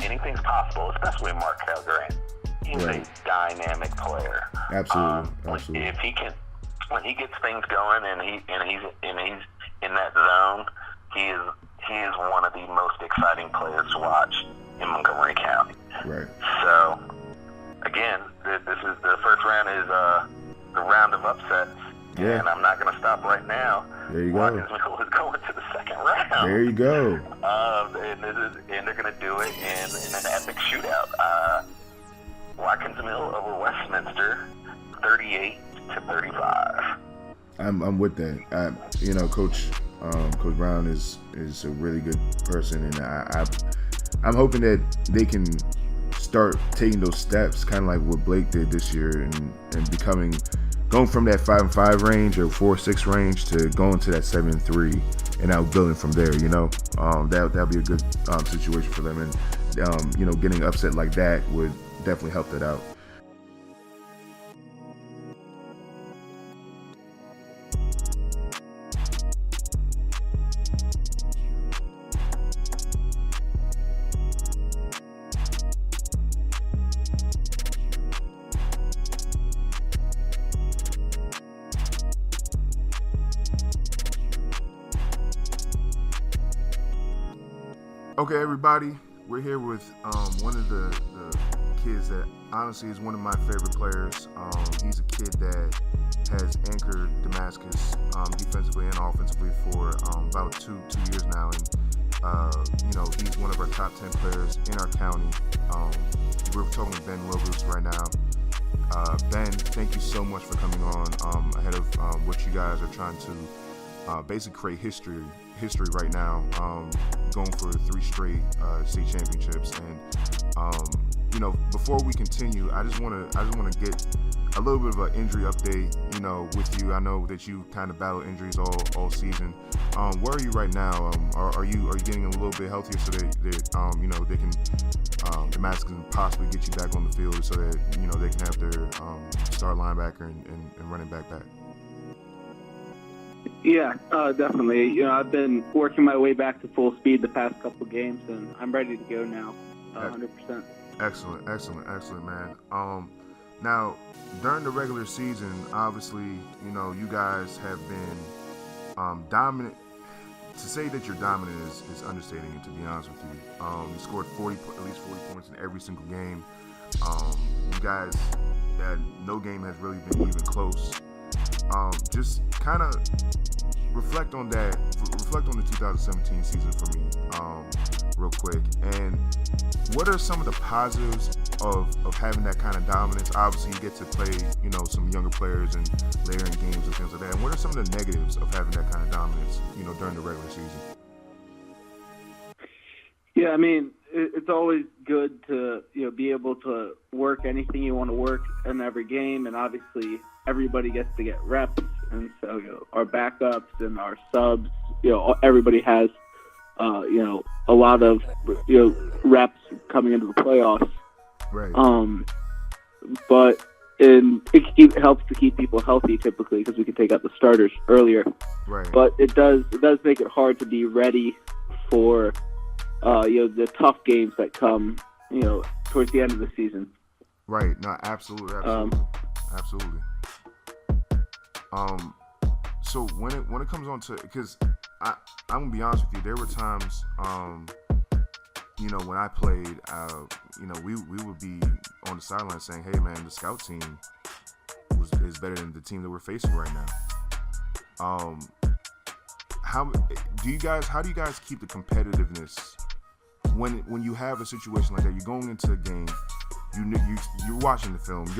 Anything's possible, especially Markel Grant. He's a dynamic player. Absolutely. If he can, when he gets things going and he's in that zone, he is one of the most exciting players to watch in Montgomery County. Right. So, again, this is the first round is the round of upsets. Yeah. And I'm not going to stop right now. There you go. Watkins Mill is going to the second round. There you go. And they're going to do it in an epic shootout. Watkins Mill over Westminster, 38-35. I'm with that. Coach Brown is a really good person, and I'm hoping that they can start taking those steps, kind of like what Blake did this year, and going from that 5-5 range or 4-6 range to going to that 7-3, and out building from there. That'll be a good situation for them, and getting upset like that would definitely help that out. Okay, everybody, we're here with one of the kids that honestly is one of my favorite players. He's a kid that has anchored Damascus defensively and offensively for about two years now, and he's one of our top 10 players in our county. We're talking to Ben Lobos right now. Ben, thank you so much for coming on ahead of what you guys are trying to basically create history right now, going for 3 straight state championships, and before we continue, I just want to get a little bit of an injury update, with you. I know that you kind of battle injuries all season. Where are you right now? Are you getting a little bit healthier so that they can the Mavs can possibly get you back on the field so that they can have their star linebacker and running back back? Yeah, definitely. I've been working my way back to full speed the past couple games, and I'm ready to go now, 100%. Excellent, man. Now, during the regular season, obviously, you guys have been dominant. To say that you're dominant is understating it, to be honest with you. You scored at least 40 points in every single game. You guys, no game has really been even close. Just kind of reflect on that. Reflect on the 2017 season for me, real quick. And what are some of the positives of having that kind of dominance? Obviously, you get to play, some younger players and later in games and things like that. And what are some of the negatives of having that kind of dominance, during the regular season? Yeah, I mean, it's always good to be able to work anything you want to work in every game, and obviously everybody gets to get reps, and so our backups and our subs, everybody has a lot of reps coming into the playoffs. Right. But it helps to keep people healthy typically because we can take out the starters earlier. Right. But it does make it hard to be ready for the tough games that come towards the end of the season. Right. No, absolutely. So when it comes on to, because I'm gonna be honest with you, there were times when I played, we would be on the sideline saying, hey man, the scout team is better than the team that we're facing right now. How do you guys keep the competitiveness when you have a situation like that? You're going into a game, you're watching the film, if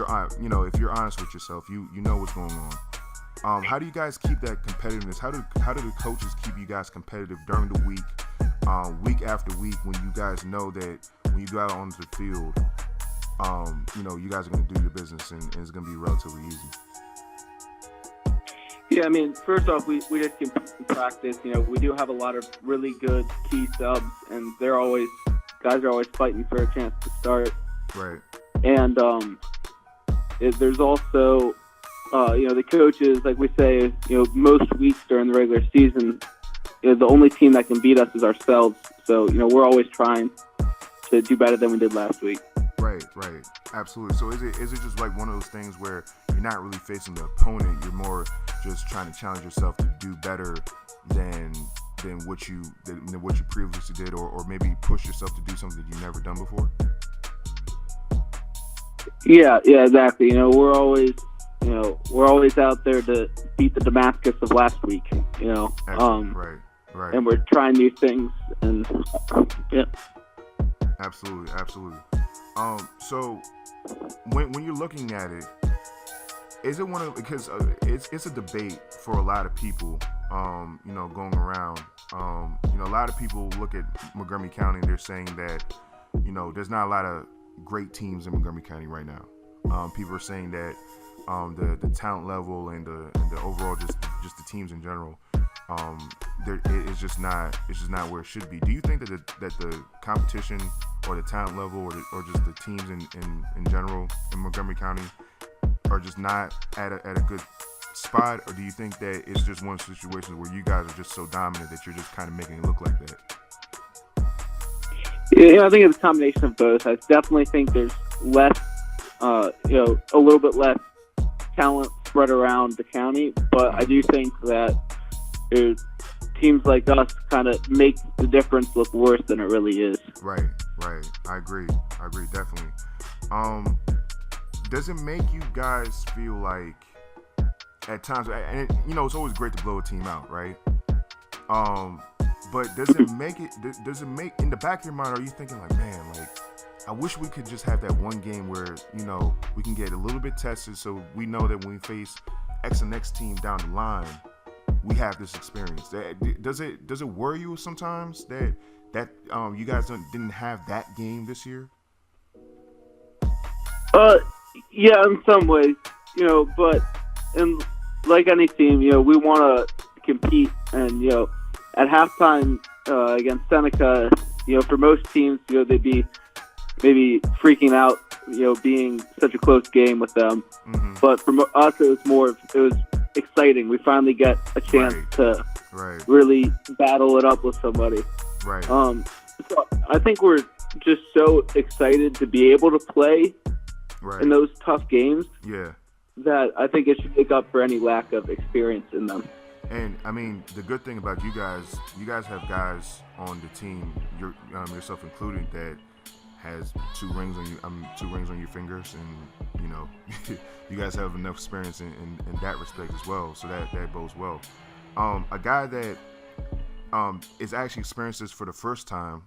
you're honest with yourself, you know what's going on. How do you guys keep that competitiveness? How do the coaches keep you guys competitive during the week after week, when you guys know that when you go out onto the field, you guys are going to do your business and it's going to be relatively easy? Yeah, I mean, first off, we just can practice. We do have a lot of really good key subs, and guys are always fighting for a chance to start. Right. And there's also the coaches, like we say, most weeks during the regular season, the only team that can beat us is ourselves. So, we're always trying to do better than we did last week. Right. Absolutely. So is it just like one of those things where you're not really facing the opponent, you're more just trying to challenge yourself to do better than what you previously did, or maybe push yourself to do something that you've never done before? Yeah, exactly. We're always out there to beat the Damascus of last week. Right. And we're trying new things, and yeah. Absolutely. So when you're looking at it, is it because it's a debate for a lot of people, going around. A lot of people look at Montgomery County and they're saying that, there's not a lot of great teams in Montgomery County right now. People are saying that the talent level and the overall just the teams in general, it's just not where it should be. Do you think that the competition or the talent level or just the teams in general in Montgomery County are just not at a good spot, or do you think that it's just one of those situations where you guys are just so dominant that you're just kind of making it look like that? Yeah, I think it's a combination of both. I definitely think there's less, a little bit less talent spread around the county, but I do think that teams like us kind of make the difference look worse than it really is. Right. I agree, definitely. Does it make you guys feel like at times, and it's always great to blow a team out, right? But does it make in the back of your mind, are you thinking like, man, like, I wish we could just have that one game where, we can get a little bit tested so we know that when we face X and X team down the line, we have this experience. Does it worry you sometimes that you guys didn't have that game this year? Uh, yeah, in some ways, but in like any team, we want to compete, and at halftime against Seneca, for most teams, they'd be maybe freaking out, being such a close game with them. Mm-hmm. But for us, it was exciting. We finally get a chance to really battle it up with somebody. Right. So I think we're just so excited to be able to play in those tough games. Yeah. That I think it should make up for any lack of experience in them. And I mean, the good thing about you guys have guys on the team, yourself included, that has two rings on your fingers, and you guys have enough experience in that respect as well. So that bodes well. A guy that is actually experienced this for the first time,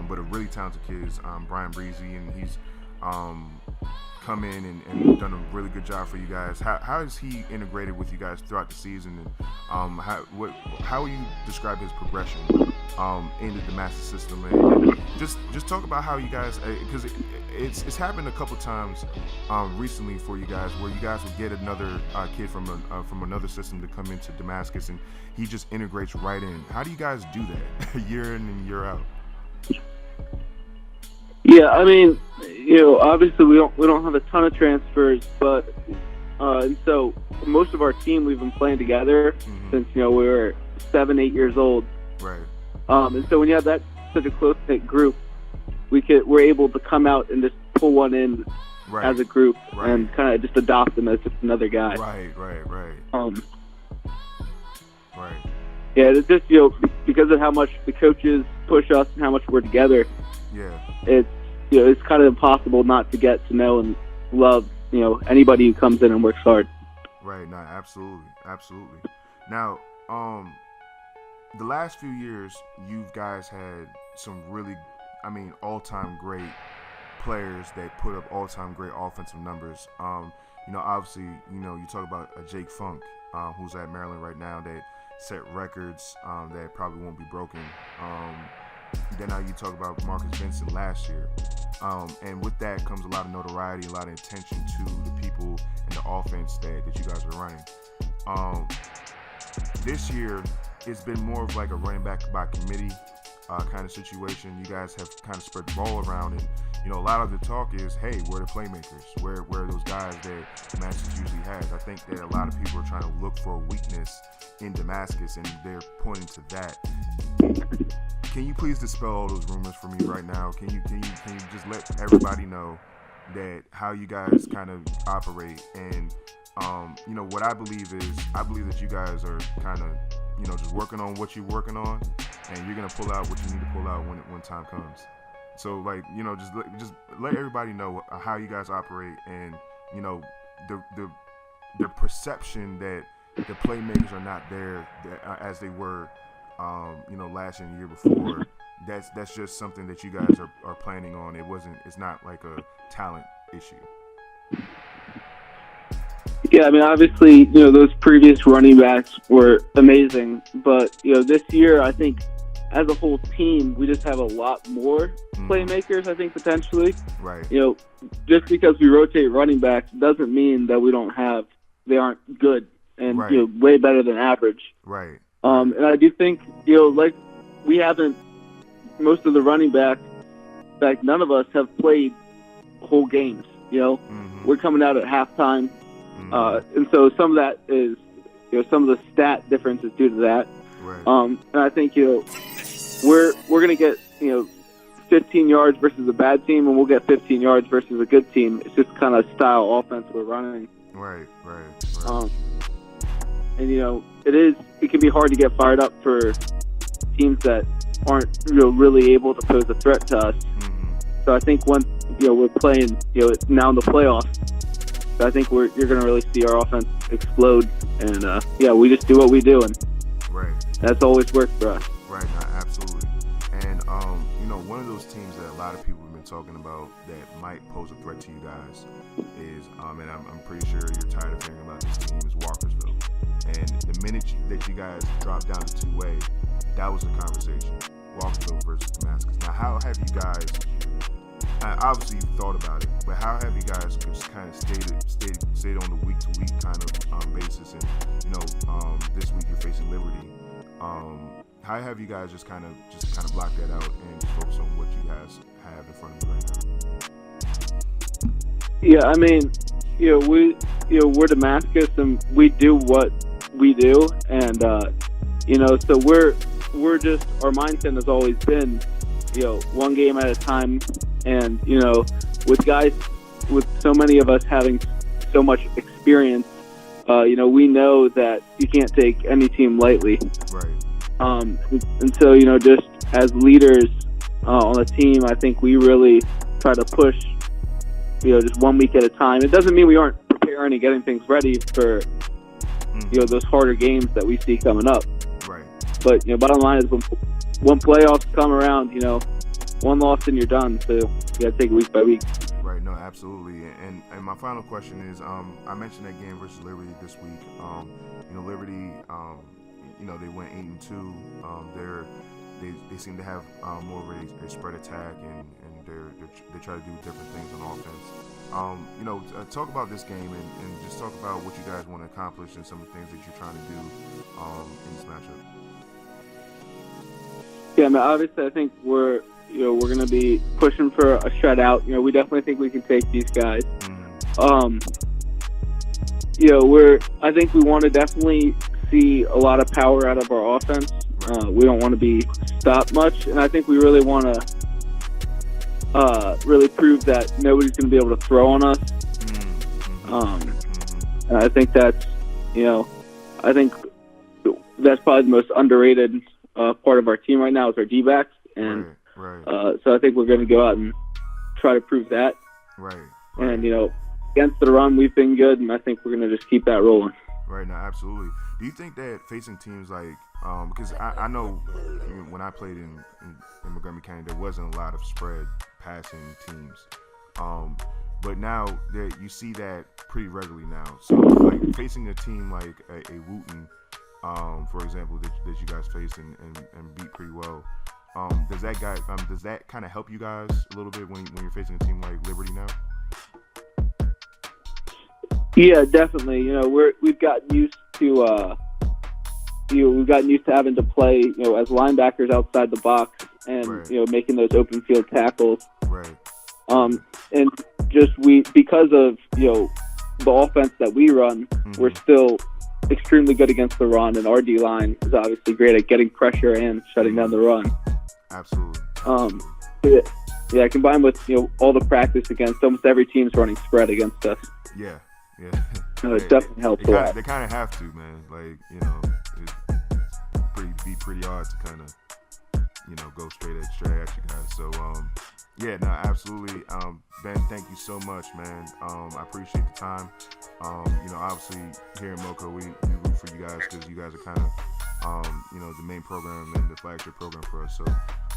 but a really talented kid is Brian Breezy, and he's come in and done a really good job for you guys. How is he integrated with you guys throughout the season, and how will you describe his progression into the master system, and just talk about how you guys, because it's happened a couple times recently for you guys, where you guys will get another kid from another system to come into Damascus, and he just integrates right in. How do you guys do that year in and year out? Yeah, I mean, obviously we don't have a ton of transfers, but and so most of our team, we've been playing together since we were 7-8 years old. Right. And so when you have such a close knit group, we're able to come out and just pull one in as a group and kind of just adopt them as just another guy. Right. Yeah, it's just because of how much the coaches push us and how much we're together. Yeah. It's kind of impossible not to get to know and love anybody who comes in and works hard. Right. No, absolutely. Now, the last few years, you guys had some really, all-time great players that put up all-time great offensive numbers. Obviously, you talk about a Jake Funk, who's at Maryland right now, that set records that probably won't be broken. Then now you talk about Marcus Vincent last year. And with that comes a lot of notoriety, a lot of attention to the people and the offense that you guys are running. This year, it's been more of like a running back by committee kind of situation. You guys have kind of spread the ball around, and a lot of the talk is, hey, where are the playmakers? Where are those guys that Damascus usually has? I think that a lot of people are trying to look for a weakness in Damascus, and they're pointing to that. Can you please dispel all those rumors for me right now? Can you just let everybody know that how you guys kind of operate? And what I believe that you guys are kind of just working on what you're working on, and you're gonna pull out what you need to pull out when time comes. So just let everybody know how you guys operate, and the perception that the playmakers are not there as they were last year and the year before. That's just something that you guys are planning on. It's not like a talent issue. Yeah, obviously, those previous running backs were amazing, but this year I think as a whole team we just have a lot more playmakers. I think potentially, right? Just because we rotate running backs doesn't mean that they aren't good and way better than average. Right. And I do think, like we haven't, most of the running backs, in fact, none of us have played whole games, We're coming out at halftime. And so some of that is, some of the stat difference is due to that. Right. And I think, we're going to get, 15 yards versus a bad team, and we'll get 15 yards versus a good team. It's just kind of style offense we're running. Right. And it can be hard to get fired up for teams that aren't really able to pose a threat to us. So I think once we're playing now in the playoffs, I think you're going to really see our offense explode, and we just do what we do, and that's always worked for us. Right, absolutely. And one of those teams that a lot of people have been talking about that might pose a threat to you guys is, and I'm pretty sure you're tired of hearing about this team, is Walkersville. And the minute that you guys dropped down to 2A, that was the conversation. Walkersville versus Damascus. Now, how have you guys? Obviously, you've thought about it, but how have you guys just kind of stayed on the week to week kind of basis? And this week you're facing Liberty. How have you guys just kind of block that out and focus on what you guys have in front of you right now? Yeah, I mean, we're Damascus and we do what we do, and so we're just, our mindset has always been, one game at a time, and with so many of us having so much experience, we know that you can't take any team lightly. Right. And so, just as leaders on the team, I think we really try to push, just 1 week at a time. It doesn't mean we aren't preparing and getting things ready for, those harder games that we see coming up. Right. But, bottom line is when playoffs come around, one loss and you're done. So you got to take it week by week. Right. No, absolutely. And my final question is, I mentioned that game versus Liberty this week. Liberty, they went 8-2. They seem to have more of a spread attack, and they try to do different things on offense. Talk about this game and just talk about what you guys want to accomplish and some of the things that you're trying to do in this matchup. Yeah, I mean, obviously, I think we're going to be pushing for a shutout. We definitely think we can take these guys. I think we want to definitely see a lot of power out of our offense. We don't want to be stopped much, and I think we really want to really prove that nobody's going to be able to throw on us. And I think that's probably the most underrated part of our team right now is our D-backs, and so I think we're going to go out and try to prove that. Right. And against the run, we've been good, and I think we're going to just keep that rolling. Right. Now, absolutely. Do you think that facing teams like, because I know when I played in Montgomery County, there wasn't a lot of spread passing teams, but now you see that pretty regularly now. So, like facing a team like a Wooten, for example, that you guys faced and beat pretty well. Does that kind of help you guys a little bit when you're facing a team like Liberty now? Yeah, definitely. We've gotten used to having to play, as linebackers outside the box and making those open field tackles. Right. And just because of the offense that we run, we're still extremely good against the run, and our D line is obviously great at getting pressure and shutting down the run. Absolutely. Yeah, combined with all the practice against almost every team's running spread against us. Yeah. It definitely helps a lot. They kind of have to, man. Like, it'd be pretty hard to kind of, go straight at you guys. So, absolutely. Ben, thank you so much, man. I appreciate the time. Obviously here in Moco, we root for you guys because you guys are kind of, the main program and the flagship program for us. So,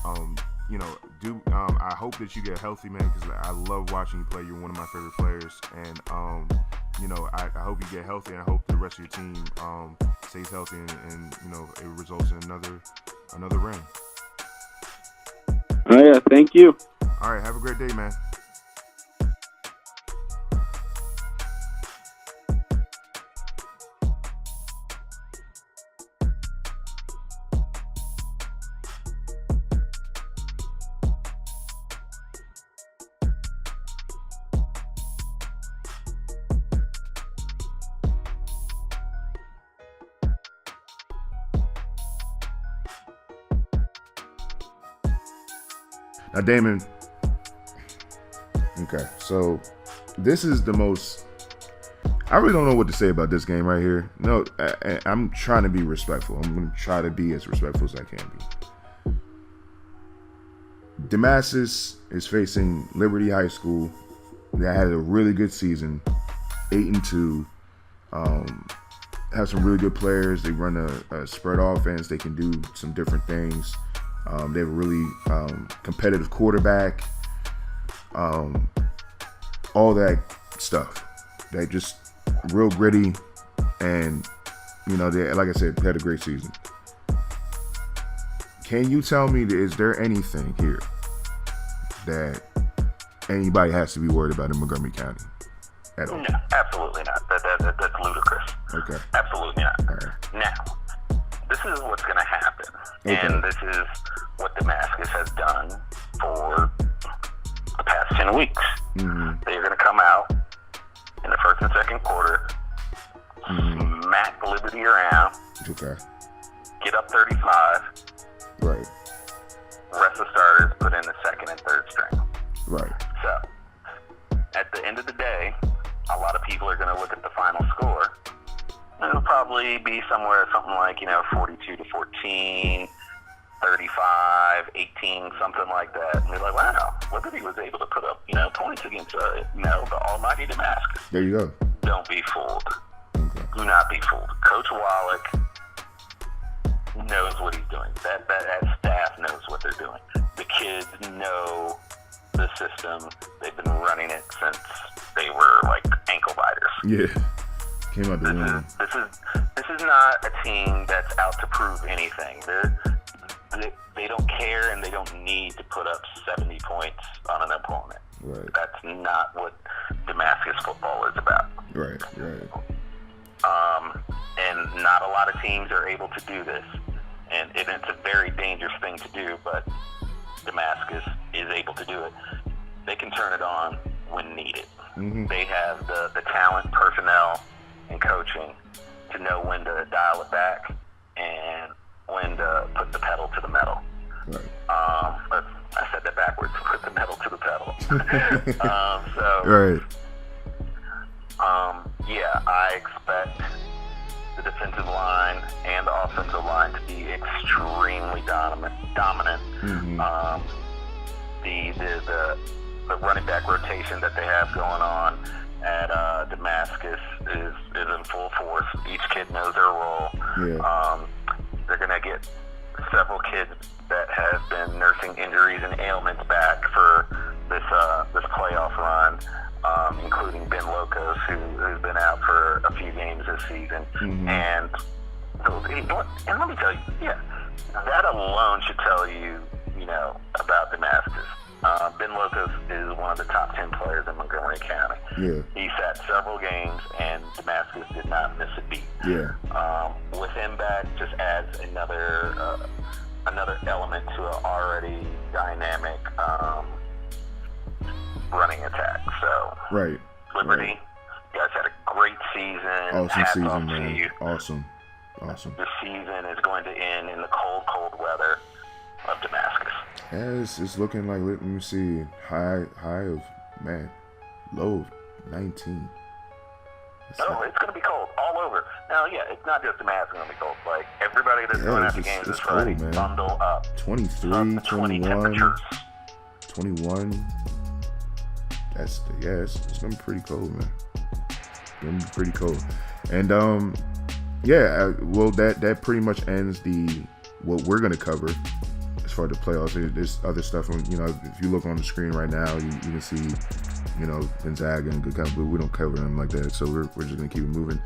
I hope that you get healthy, man, because I love watching you play. You're one of my favorite players, and I hope you get healthy, and I hope the rest of your team stays healthy, and it results in another ring. Oh yeah, thank you. All right, have a great day, man. Now, Damon, okay, so this is the most, I really don't know what to say about this game right here. No, I'm trying to be respectful. I'm going to try to be as respectful as I can be. Damascus is facing Liberty High School that had a really good season, 8-2. Have some really good players. They run a spread offense. They can do some different things. They have a really competitive quarterback, all that stuff. They just real gritty, and they, like I said, had a great season. Can you tell me, is there anything here that anybody has to be worried about in Montgomery County at all. No, absolutely not. That's ludicrous. Okay. Absolutely not. All right. Now, this is what's going to happen, Okay. and this is what Damascus has done for the past 10 weeks. Mm-hmm. They're going to come out in the first and second quarter, smack Liberty around, Okay. get up 35, Right. rest the starters, put in the second and third string. Right. So, at the end of the day, a lot of people are going to look at the final score. It'll probably be somewhere something like, 42-14, 35, 18, something like that. And they're like, wow, Liberty was able to put up, points against, the almighty Damascus. There you go. Don't be fooled. Okay. Do not be fooled. Coach Wallach knows what he's doing. That staff knows what they're doing. The kids know the system. They've been running it since they were like ankle biters. Yeah. Came out the womb. This is not a team that's out to prove anything. They don't care and they don't need to put up 70 points on an opponent. Right. That's not what Damascus football is about. Right. And not a lot of teams are able to do this. And it's a very dangerous thing to do, but Damascus is able to do it. They can turn it on when needed. Mm-hmm. They have the talent, personnel, and coaching to know when to dial it back and when to put the pedal to the metal. Right. But I said that backwards. Put the metal to the pedal. Right. Yeah, I expect the defensive line and the offensive line to be extremely dominant. Mm-hmm. The running back rotation that they have going on at Damascus is in full force. Each kid knows their role. Yeah. They're going to get several kids that have been nursing injuries and ailments back for this playoff run, including Ben Locos, who's been out for a few games this season. Mm-hmm. And let me tell you, that alone should tell you, about Damascus. Ben Locos is one of the top 10 players in Montgomery County. Yeah. He sat several games, and Damascus did not miss a beat. Yeah. With him back, just adds another element to an already dynamic running attack. So, Right. Liberty, Right. you guys had a great season. Awesome Hats season, off to man. you. Awesome. The season is going to end in the cold, cold weather of Damascus. Yeah, it's looking like, let me see, high of, low of 19. It's going to be cold all over. Now, it's not just Damascus going to be cold. Like, everybody that's going out to games it's this Friday, cold, man. bundle up. 23, 20 21, temperatures. 21. It's going to be pretty cold, man. It's going to be pretty cold. And, well, that pretty much ends what we're going to cover as far as the playoffs. There's other stuff on, if you look on the screen right now, you can see, Gonzaga and good kind, but we don't cover them like that. So we're just going to keep it moving.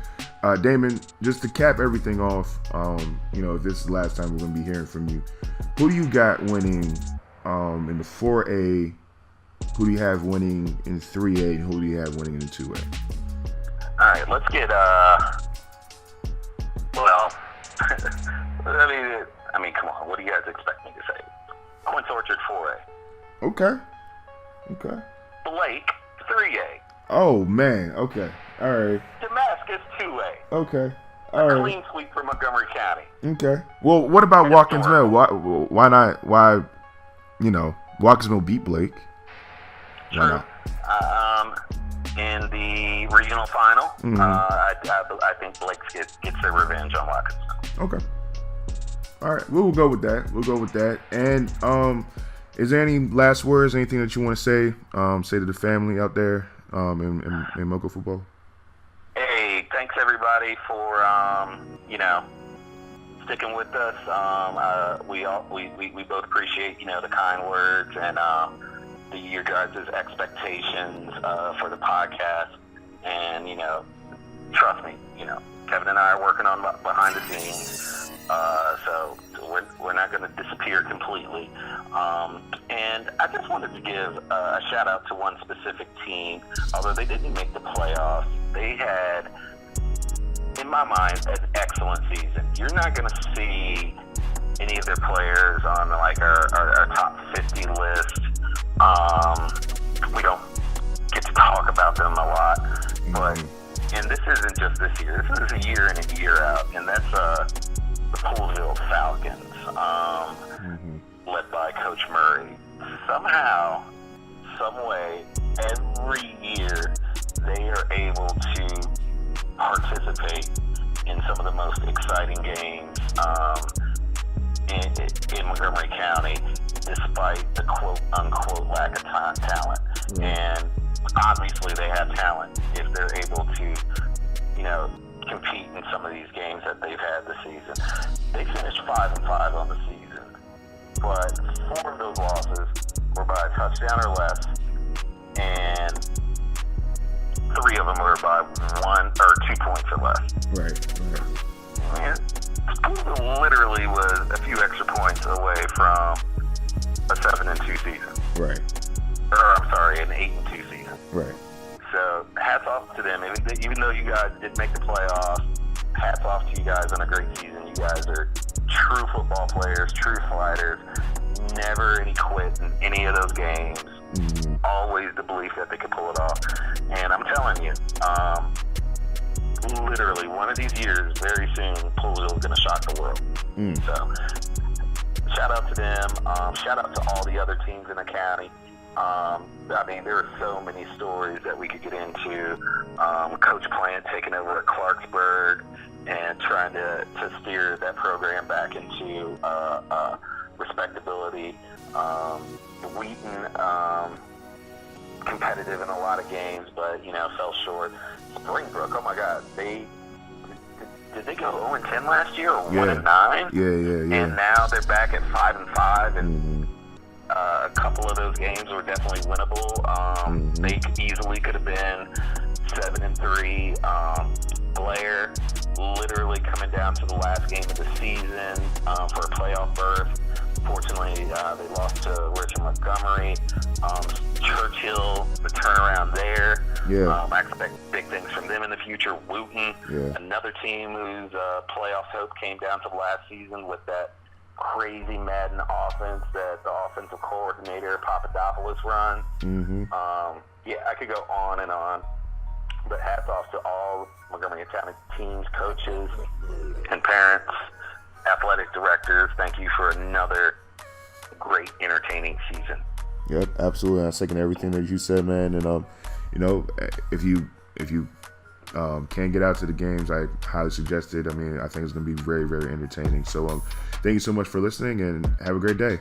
Damon, just to cap everything off, if this is the last time we're going to be hearing from you, who do you got winning in the 4A? Who do you have winning in 3A? And who do you have winning in the 2A? All right, let's get, I mean, come on. What do you guys expect me to say? Quince Orchard 4A. Okay. Blake 3A. Oh, man. Okay. All right. Damascus 2A. Okay. All right. Clean sweep for Montgomery County. Okay. Well, what about Watkins Mill? Why not? Why, Watkins Mill beat Blake? Why not? In the regional final, I think Blake gets their revenge on Watkins Mill. Okay. All right, we'll go with that. And is there any last words, anything that you want to say to the family out there in Moco football? Hey, thanks everybody for sticking with us. We both appreciate the kind words and your guys' expectations for the podcast. And trust me, Kevin and I are working on behind the scenes. So we're not going to disappear completely. And I just wanted to give a shout out to one specific team. Although they didn't make the playoffs, they had, in my mind, an excellent season. You're not going to see any of their players on like our top 50 list. We don't get to talk about them a lot, but and this isn't just this year. This is a year in and year out, and that's the Poolsville Falcons, led by Coach Murray. Somehow, some way, every year they are able to participate in some of the most exciting games in Montgomery County, despite the quote-unquote lack of talent. And obviously they have talent if they're able to, compete in some of these games that they've had this season. They finished 5-5 on the season, but 4 of those losses were by a touchdown or less, and 3 of them were by 1 or 2 points or less. Right. And Poolsville literally was a few extra points away from a 7-2 season. Right. Or, I'm sorry, an 8-2 season. Right. So, hats off to them. Even though you guys didn't make the playoffs, hats off to you guys on a great season. You guys are true football players, true fighters. Never any quit in any of those games. Always the belief that they could pull it off. And I'm telling you, literally one of these years, very soon, Poolsville is going to shock the world. So, shout out to them. Shout out to all the other teams in the county. There are so many stories that we could get into. Coach Plant taking over at Clarksburg and trying to steer that program back into respectability. Wheaton, competitive in a lot of games, but fell short. Springbrook, oh my God, did they go 0-10 last year or 1-9? Yeah. And now they're back at 5-5, and a couple of those games were definitely winnable. They easily could have been 7-3. Blair literally coming down to the last game of the season for a playoff berth. Fortunately, they lost to Richard Montgomery. Churchill, the turnaround there. I expect big things from them in the future. Wooten, another team whose playoff hope came down to last season with that crazy Madden offense that the offensive coordinator Papadopoulos runs. I could go on and on, but hats off to all Montgomery County teams, coaches, and parents, athletic directors. Thank you for another great, entertaining season. Yep, absolutely. I second everything that you said, man. And if you can't get out to the games, I highly suggest it. I think it's going to be very, very entertaining. So thank you so much for listening, and have a great day.